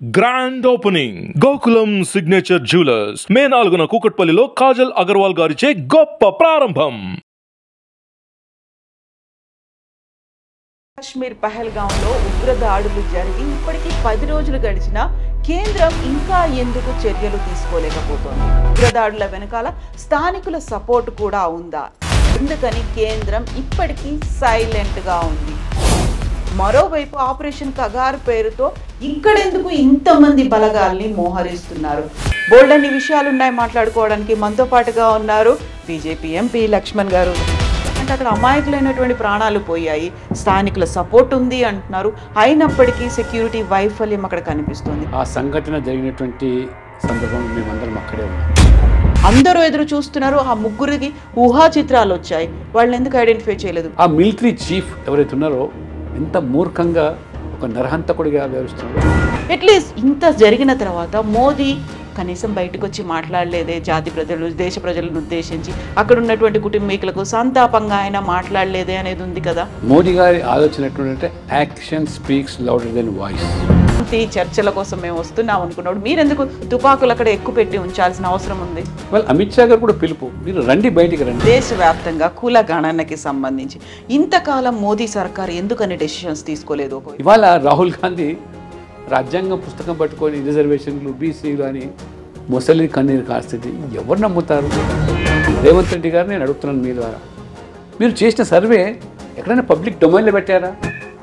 Grand opening Gokulam signature jewellers May 4న కూకట్పల్లిలో కాజల్ అగర్వాల్ గారిచే గొప్ప ప్రారంభం. కాశ్మీర్ పహల్గాంలో ఉగ్రదాడులు జరిగి ఇప్పటికీ 10 రోజులు గడిచినా కేంద్రం ఇంకా ఎందుకు చర్యలు తీసుకోలేకపోతోంది? ఉగ్రదాడుల వెనకాల స్థానికుల సపోర్ట్ కూడా ఉందా? ఎందుకని కేంద్రం ఇప్పటికీ సైలెంట్గా ఉంది? మరోవైపు ఆపరేషన్ కగార్ పేరుతో ఇక్కడెందుకు ఇంతమంది బలగాల్ని మోహరిస్తున్నారు? బోల్డన్ని విషయాలున్నాయి మాట్లాడుకోవడానికి. మనతో పాటుగా ఉన్నారు బీజేపీ ఎంపీ లక్ష్మణ్ గారు. అంటే అక్కడ అమాయకులైనటువంటి ప్రాణాలు పోయాయి, స్థానికుల సపోర్ట్ ఉంది అంటున్నారు. అయినప్పటికీ సెక్యూరిటీ వైఫల్యం అక్కడ కనిపిస్తుంది. ఆ సంఘటన జరిగినటువంటి సందర్భంలో మేమందరం అక్కడే ఉన్నాం. అందరూ ఎదురు చూస్తున్నారు. ఆ ముగ్గురికి ఊహా చిత్రాలు వచ్చాయి, వాళ్ళని ఎందుకు ఐడెంటిఫై చేయలేదు? ఆ మిలిటరీ చీఫ్ ఎవరైతే ఉన్నారో ఎంత మూర్ఖంగా ఒక నరహంతకుడిగా వ్యవహరిస్తున్నాడు. అట్లీస్ట్ ఇంత జరిగిన తర్వాత మోదీ కనీసం బయటకు వచ్చి మాట్లాడలేదే? జాతి ప్రజలు, దేశ ప్రజలను ఉద్దేశించి అక్కడ ఉన్నటువంటి కుటుంబీకులకు సంతాపంగా ఆయన మాట్లాడలేదే అనేది ఉంది కదా. మోదీ గారి ఆలోచన ఎట్లుంటే action speaks louder than voice. చర్చల కోసం మేము వస్తున్నాం అనుకున్నాడు, మీరెందుకు తుపాకులు అక్కడ ఎక్కువ పెట్టి ఉంచాల్సిన అవసరం ఉంది? వాళ్ళు అమిత్ షా గారు కూడా పిలుపు, మీరు రండి బయటికి రండి. దేశవ్యాప్తంగా కుల గణనకి సంబంధించి ఇంతకాలం మోదీ సర్కార్ ఎందుకని డెసిషన్స్ తీసుకోలేదు? ఇవాళ రాహుల్ గాంధీ రాజ్యాంగం పుస్తకం పట్టుకొని రిజర్వేషన్లు, బీసీలు అని ముసలి కన్నీరు కాస్తుంది. ఎవరు నమ్ముతారు? రేవంత్ రెడ్డి గారు నేను అడుగుతున్నాను మీ ద్వారా, మీరు చేసిన సర్వే ఎక్కడైనా పబ్లిక్ డొమైన్లో పెట్టారా?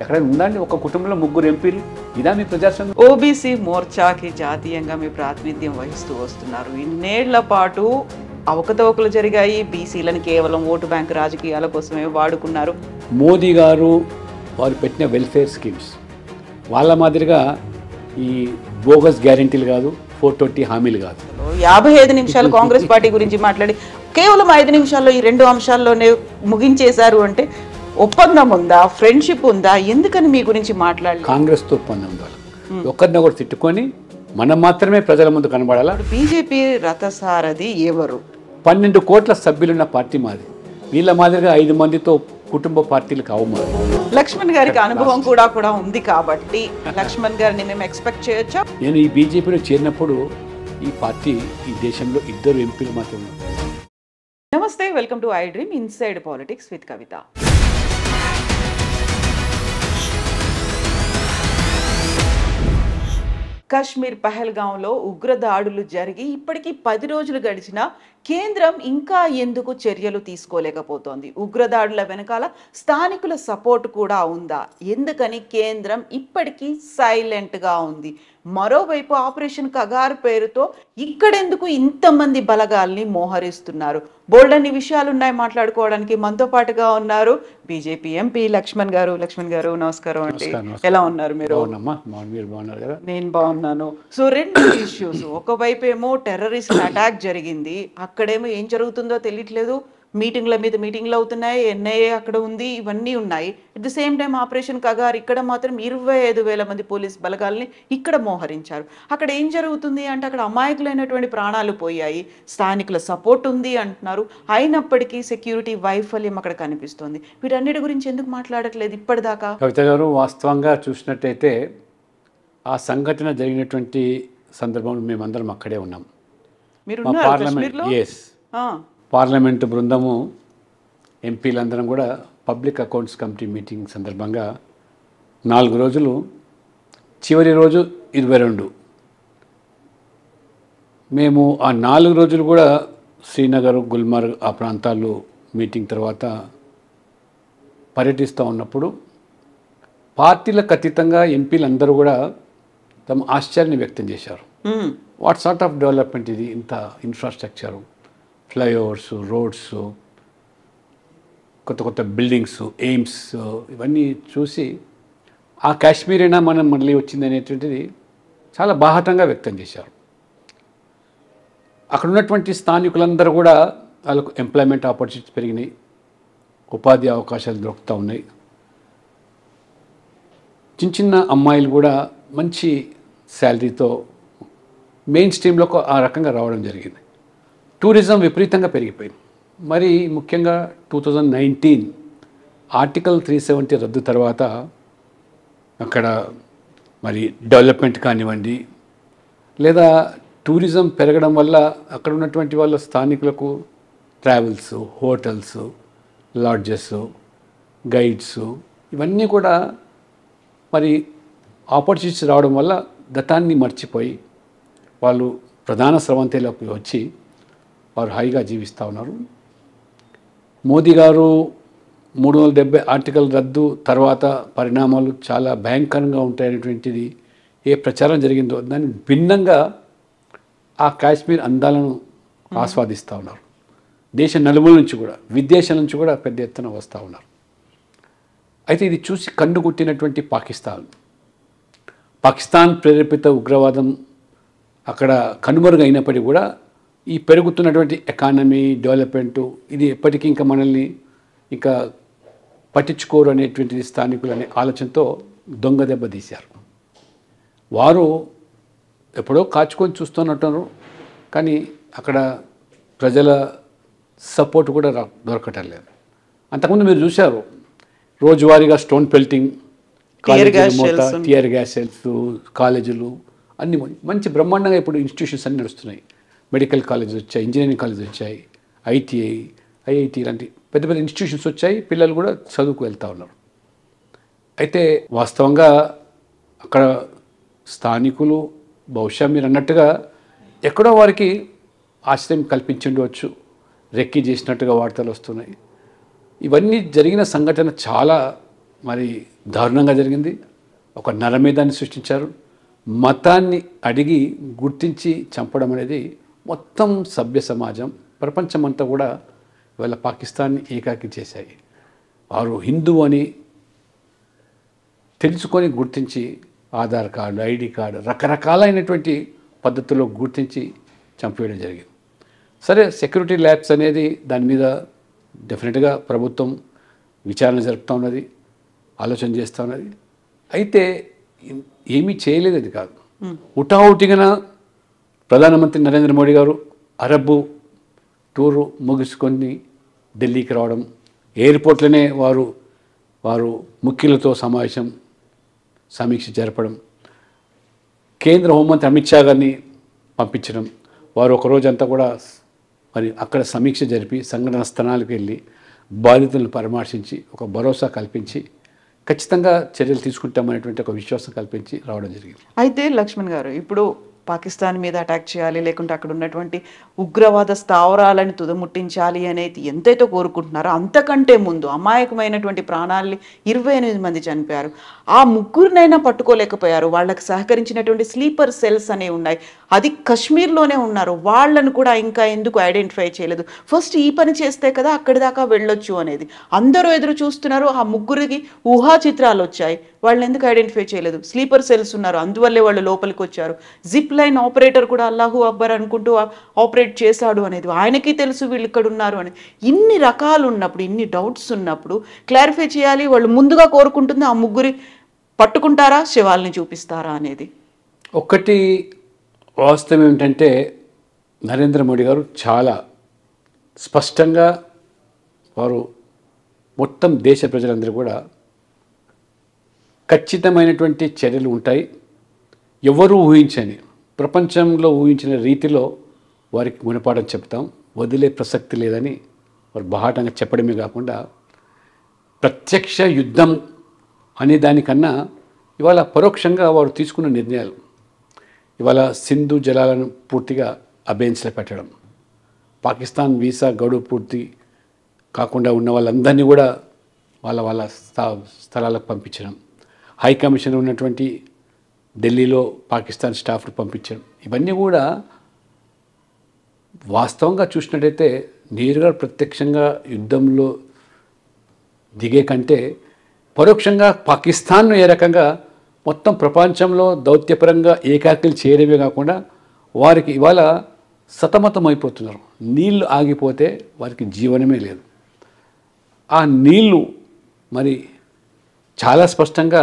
ఎక్కడైనా ఉందండి? ఒక కుటుంబంలో 3 ఎంపీలు, ఇదా మీ ప్రజాస్వామ్యం? ఓబీసీ మోర్చాకి జాతీయంగా మీ ప్రాతినిధ్యం వహిస్తూ వస్తున్నారు. ఇన్నేళ్ల పాటు అవకతవకలు జరిగాయి, బీసీలను కేవలం ఓటు బ్యాంకు రాజకీయాల కోసమే వాడుకున్నారు. మోదీ గారు వారు పెట్టిన వెల్ఫేర్ స్కీమ్స్ వాళ్ళ మాదిరిగా ఈ బోగస్ గ్యారెంటీలు కాదు, 420 హామీలు కాదు. 55 నిమిషాలు కాంగ్రెస్ పార్టీ గురించి మాట్లాడి కేవలం 5 నిమిషాల్లో ఈ 2 అంశాల్లోనే ముగించేశారు అంటే ఒప్పందం ఉందా? ఫ్రెండ్షిప్ ఉందా? ఎందుకని మీ గురించి మాట్లాడాలి? కాంగ్రెస్తో ఒప్పందం ఉండాలి. ఒకరినొకరు తిట్టుకొని మనం మాత్రమే ప్రజల ముందు కనబడాలా? బీజేపీ రథసారథి ఎవరు? 12 కోట్ల సభ్యులున్న పార్టీ మాది. వీళ్ళ మాదిరిగా 5 మందితో కుటుంబ పార్టీలకు అవమానం. లక్ష్మణ్ గారికి అనుభవం కూడా ఉంది కాబట్టి లక్ష్మణ్ గారిని మేము ఎక్స్పెక్ట్ చేయొచ్చా? నేను ఈ బీజేపీలో చేరినప్పుడు ఈ పార్టీ ఈ దేశంలో 2 ఎంపీలు మాత్రమే. నమస్తే, welcome to iDream inside politics with Kavitha. Kashmir పహల్గాంలో ఉగ్రదాడులు జరిగి ఇప్పటికీ 10 రోజులు గడిచినా కేంద్రం ఇంకా ఎందుకు చర్యలు తీసుకోలేకపోతోంది? ఉగ్రదాడుల వెనకాల స్థానికుల సపోర్ట్ కూడా ఉందా? ఎందుకని కేంద్రం ఇప్పటికీ సైలెంట్గా ఉంది? మరోవైపు ఆపరేషన్ కగార్ పేరుతో ఇక్కడెందుకు ఇంతమంది బలగాల్ని మోహరిస్తున్నారు? బోల్డన్ని విషయాలున్నాయి మాట్లాడుకోవడానికి. మనతో పాటుగా ఉన్నారు బీజేపీ ఎంపీ లక్ష్మణ్ గారు. లక్ష్మణ్ గారు నమస్కారం అండి. ఎలా ఉన్నారు మీరు? నేను బాగున్నాను. సో 2 ఇష్యూస్, ఒకవైపు ఏమో టెర్రరిస్ట్ అటాక్ జరిగింది, అక్కడేమో ఏం జరుగుతుందో తెలియట్లేదు, మీటింగ్ల మీద మీటింగ్లు అవుతున్నాయి, ఎన్ఐఏ అక్కడ ఉంది, ఇవన్నీ ఉన్నాయి. At the same time operation Kagar ఇక్కడ మాత్రం 25,000 మంది పోలీస్ బలగాల్ని ఇక్కడ మోహరించారు. అక్కడ ఏం జరుగుతుంది అంటే అక్కడ అమాయకులైనటువంటి ప్రాణాలు పోయాయి, స్థానికుల సపోర్ట్ ఉంది అంటున్నారు. అయినప్పటికీ సెక్యూరిటీ వైఫల్యం అక్కడ కనిపిస్తుంది. వీటన్నిటి గురించి ఎందుకు మాట్లాడట్లేదు ఇప్పటిదాకా? కవిత గారు, వాస్తవంగా చూసినట్టయితే ఆ సంఘటన జరిగినటువంటి సందర్భంలో మేమందరం అక్కడే ఉన్నాం. పార్లమెంటు బృందము, ఎంపీలందరం కూడా పబ్లిక్ అకౌంట్స్ కమిటీ మీటింగ్ సందర్భంగా 4 రోజులు, చివరి రోజు 22. మేము ఆ 4 రోజులు కూడా శ్రీనగర్, గుల్మర్గ్ ఆ ప్రాంతాల్లో మీటింగ్ తర్వాత పర్యటిస్తూ ఉన్నప్పుడు పార్టీలకు అతీతంగా ఎంపీలందరూ కూడా తమ ఆశ్చర్యాన్ని వ్యక్తం చేశారు. వాట్ సార్ట్ ఆఫ్ డెవలప్మెంట్ ఇది? ఇంత ఇన్ఫ్రాస్ట్రక్చరు, ఫ్లైఓవర్స్, రోడ్స్, కొత్త కొత్త బిల్డింగ్స్, ఎయిమ్స్, ఇవన్నీ చూసి ఆ కాశ్మీర్ అయినా మనం మళ్ళీ వచ్చింది అనేటువంటిది చాలా బాహటంగా వ్యక్తం చేశారు. అక్కడ ఉన్నటువంటి స్థానికులందరూ కూడా వాళ్ళకు ఎంప్లాయ్మెంట్ ఆపర్చునిటీస్ పెరిగినాయి, ఉపాధి అవకాశాలు దొరుకుతూ ఉన్నాయి. చిన్న అమ్మాయిలు కూడా మంచి శాలరీతో మెయిన్ స్ట్రీమ్లోకి ఆ రకంగా రావడం జరిగింది. టూరిజం విపరీతంగా పెరిగిపోయింది. మరి ముఖ్యంగా 2019 ఆర్టికల్ 370 రద్దు తర్వాత అక్కడ మరి డెవలప్మెంట్ కానివ్వండి, లేదా టూరిజం పెరగడం వల్ల అక్కడ ఉన్నటువంటి వాళ్ళ స్థానికులకు ట్రావెల్స్, హోటల్స్, లాడ్జెస్, గైడ్స్ ఇవన్నీ కూడా మరి ఆపర్చునిటీస్ రావడం వల్ల గతాన్ని మర్చిపోయి వాళ్ళు ప్రధాన స్రవంతిలోకి వచ్చి వారు హాయిగా జీవిస్తూ ఉన్నారు. మోదీ గారు 370 ఆర్టికల్ రద్దు తర్వాత పరిణామాలు చాలా భయంకరంగా ఉంటాయనేటువంటిది ఏ ప్రచారం జరిగిందో దాన్ని భిన్నంగా ఆ కాశ్మీర్ అందాలను ఆస్వాదిస్తూ ఉన్నారు. దేశ నలుమూల నుంచి కూడా, విదేశాల నుంచి కూడా పెద్ద ఎత్తున వస్తూ ఉన్నారు. అయితే ఇది చూసి కన్నుగుట్టినటువంటి పాకిస్తాన్ ప్రేరేపిత ఉగ్రవాదం అక్కడ కనుమరుగైనప్పటికీ కూడా ఈ పెరుగుతున్నటువంటి ఎకానమీ డెవలప్మెంటు ఇది ఎప్పటికీ ఇంకా మనల్ని ఇంకా పట్టించుకోరు అనేటువంటిది స్థానికులు అనే ఆలోచనతో దొంగ దెబ్బ తీశారు. వారు ఎప్పుడో కాచుకొని చూస్తున్నట్టున్నారు, కానీ అక్కడ ప్రజల సపోర్ట్ కూడా దొరకటం లేదు. అంతకుముందు మీరు చూశారు రోజువారీగా stone pelting, tear gas shells, కాలేజీలు అన్ని మంచి బ్రహ్మాండంగా ఇప్పుడు ఇన్స్టిట్యూషన్స్ అన్నీ నడుస్తున్నాయి. మెడికల్ కాలేజెస్ వచ్చాయి, ఇంజనీరింగ్ కాలేజెస్ వచ్చాయి, ఐటీఐ, ఐఐటి లాంటి పెద్ద పెద్ద ఇన్స్టిట్యూషన్స్ వచ్చాయి. పిల్లలు కూడా చదువుకు వెళ్తూ ఉన్నారు. అయితే వాస్తవంగా అక్కడ స్థానికులు బహుశా మీరు అన్నట్టుగా ఎక్కడో వారికి ఆశ్రయం కల్పించుండవచ్చు, రెక్కి చేసినట్టుగా వార్తలు వస్తున్నాయి. ఇవన్నీ జరిగిన సంఘటన చాలా మరి దారుణంగా జరిగింది. ఒక నరమేధాన్ని సృష్టించారు. మతాన్ని అడిగి గుర్తించి చంపడం అనేది మొత్తం సభ్య సమాజం, ప్రపంచమంతా కూడా ఇవాళ పాకిస్తాన్ని ఏకాకి చేశాయి. వారు హిందూ అని తెలుసుకొని గుర్తించి ఆధార్ కార్డు, ఐడి కార్డు రకరకాలైనటువంటి పద్ధతుల్లో గుర్తించి చంపేయడం జరిగింది. సరే, సెక్యూరిటీ ల్యాబ్స్ అనేది దాని మీద డెఫినెట్గా ప్రభుత్వం విచారణ జరుపుతూ ఉన్నది, ఆలోచన చేస్తూ ఉన్నది. అయితే ఏమీ చేయలేదు. అది కాదు, హుటాహుటిగా ప్రధానమంత్రి నరేంద్ర మోడీ గారు అరబ్ టూరు ముగించుకొని ఢిల్లీకి రావడం, ఎయిర్పోర్ట్లోనే వారు ముఖ్యులతో సమీక్ష జరపడం, కేంద్ర హోంమంత్రి అమిత్ షా గారిని పంపించడం, వారు ఒకరోజంతా కూడా మరి అక్కడ సమీక్ష జరిపి సంఘటన స్థలాలకు వెళ్ళి బాధితులను పరామర్శించి ఒక భరోసా కల్పించి ఖచ్చితంగా చర్యలు తీసుకుంటామనేటువంటి ఒక విశ్వాసం కల్పించి రావడం జరిగింది. అయితే లక్ష్మణ్ గారు, ఇప్పుడు పాకిస్తాన్ మీద అటాక్ చేయాలి, లేకుంటే అక్కడ ఉన్నటువంటి ఉగ్రవాద స్థావరాలను తుదముట్టించాలి అనేది ఎంతైతే కోరుకుంటున్నారో అంతకంటే ముందు అమాయకమైనటువంటి ప్రాణాలని 28 మంది చనిపోయారు. ఆ ముగ్గురినైనా పట్టుకోలేకపోయారు. వాళ్ళకి సహకరించినటువంటి స్లీపర్ సెల్స్ అనేవి ఉన్నాయి, అది కశ్మీర్లోనే ఉన్నారు. వాళ్ళను కూడా ఇంకా ఎందుకు ఐడెంటిఫై చేయలేదు? ఫస్ట్ ఈ పని చేస్తే కదా అక్కడి దాకా వెళ్ళొచ్చు అనేది అందరూ ఎదురు చూస్తున్నారు. ఆ ముగ్గురికి ఊహా చిత్రాలు వచ్చాయి, వాళ్ళని ఎందుకు ఐడెంటిఫై చేయలేదు? స్లీపర్ సెల్స్ ఉన్నారు, అందువల్లే వాళ్ళు లోపలికి వచ్చారు. జిప్ లైన్ ఆపరేటర్ కూడా అల్లాహు అక్బర్ అనుకుంటూ ఆపరేట్ చేశాడు అనేది ఆయనకి తెలుసు, వీళ్ళు ఇక్కడ ఉన్నారు అని. ఇన్ని రకాలు ఉన్నప్పుడు, ఇన్ని డౌట్స్ ఉన్నప్పుడు క్లారిఫై చేయాలి. వాళ్ళు ముందుగా కోరుకుంటుంది ఆ ముగ్గురి పట్టుకుంటారా, శవాల్ని చూపిస్తారా అనేది. ఒకటి వాస్తవం ఏమిటంటే నరేంద్ర మోడీ గారు చాలా స్పష్టంగా వారు మొత్తం దేశ ప్రజలందరూ కూడా ఖచ్చితమైనటువంటి చర్యలు ఉంటాయి, ఎవరు ఊహించని, ప్రపంచంలో ఊహించిన రీతిలో వారికి గుణపాఠం చెప్తాం, వదిలే ప్రసక్తి లేదని వారు బాహాటంగా చెప్పడమే కాకుండా ప్రత్యక్ష యుద్ధం అనే దానికన్నా ఇవాళ పరోక్షంగా వారు తీసుకున్న నిర్ణయాలు, ఇవాళ సింధు జలాలను పూర్తిగా అబేన్స్లో పెట్టడం, పాకిస్తాన్ వీసా గడువు పూర్తి కాకుండా ఉన్న వాళ్ళందరినీ కూడా వాళ్ళ స్థలాలకు పంపించడం, హై కమిషనర్ ఉన్నటువంటి ఢిల్లీలో పాకిస్తాన్ స్టాఫ్ను పంపించడం, ఇవన్నీ కూడా వాస్తవంగా చూసినట్టయితే నేరుగా ప్రత్యక్షంగా యుద్ధంలో దిగే కంటే పరోక్షంగా పాకిస్తాన్ను ఏ రకంగా మొత్తం ప్రపంచంలో దౌత్యపరంగా ఏకాకిలు చేయడమే కాకుండా వారికి ఇవాళ సతమతం అయిపోతున్నారు. నీళ్లు ఆగిపోతే వారికి జీవనమే లేదు. ఆ నీళ్లు మరి చాలా స్పష్టంగా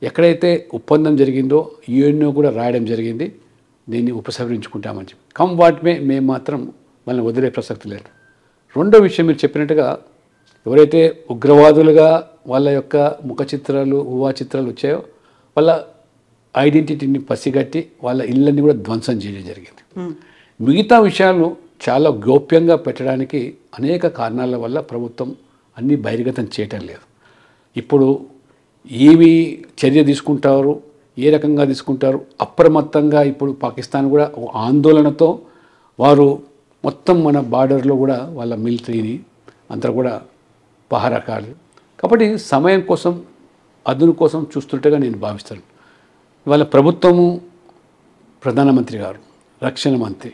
ఎక్కడైతే ఒప్పందం జరిగిందో యుఎన్ఓ కూడా రాయడం జరిగింది, దీన్ని ఉపసంహరించుకుంటామని చెప్పి. కమ్ వాటిమే మేము మాత్రం వాళ్ళని వదిలే ప్రసక్తి లేదు. రెండో విషయం మీరు చెప్పినట్టుగా ఎవరైతే ఉగ్రవాదులుగా వాళ్ళ యొక్క ముఖ చిత్రాలు ఊహా చిత్రాలు వచ్చాయో వాళ్ళ ఐడెంటిటీని పసిగట్టి వాళ్ళ ఇళ్ళని కూడా ధ్వంసం చేయడం జరిగింది. మిగతా విషయాలు చాలా గోప్యంగా పెట్టడానికి అనేక కారణాల వల్ల ప్రభుత్వం అన్నీ బహిర్గతం చేయటం లేదు. ఇప్పుడు ఏమి చర్య తీసుకుంటారు, ఏ రకంగా తీసుకుంటారు, అప్రమత్తంగా ఇప్పుడు పాకిస్తాన్ కూడా ఆందోళనతో వారు మొత్తం మన బార్డర్లో కూడా వాళ్ళ మిలిటరీని అంతా కూడా పహారకాలు. కాబట్టి సమయం కోసం అదును కోసం చూస్తుంటేగా నేను భావిస్తాను. ఇవాళ ప్రభుత్వము, ప్రధానమంత్రి గారు, రక్షణ మంత్రి,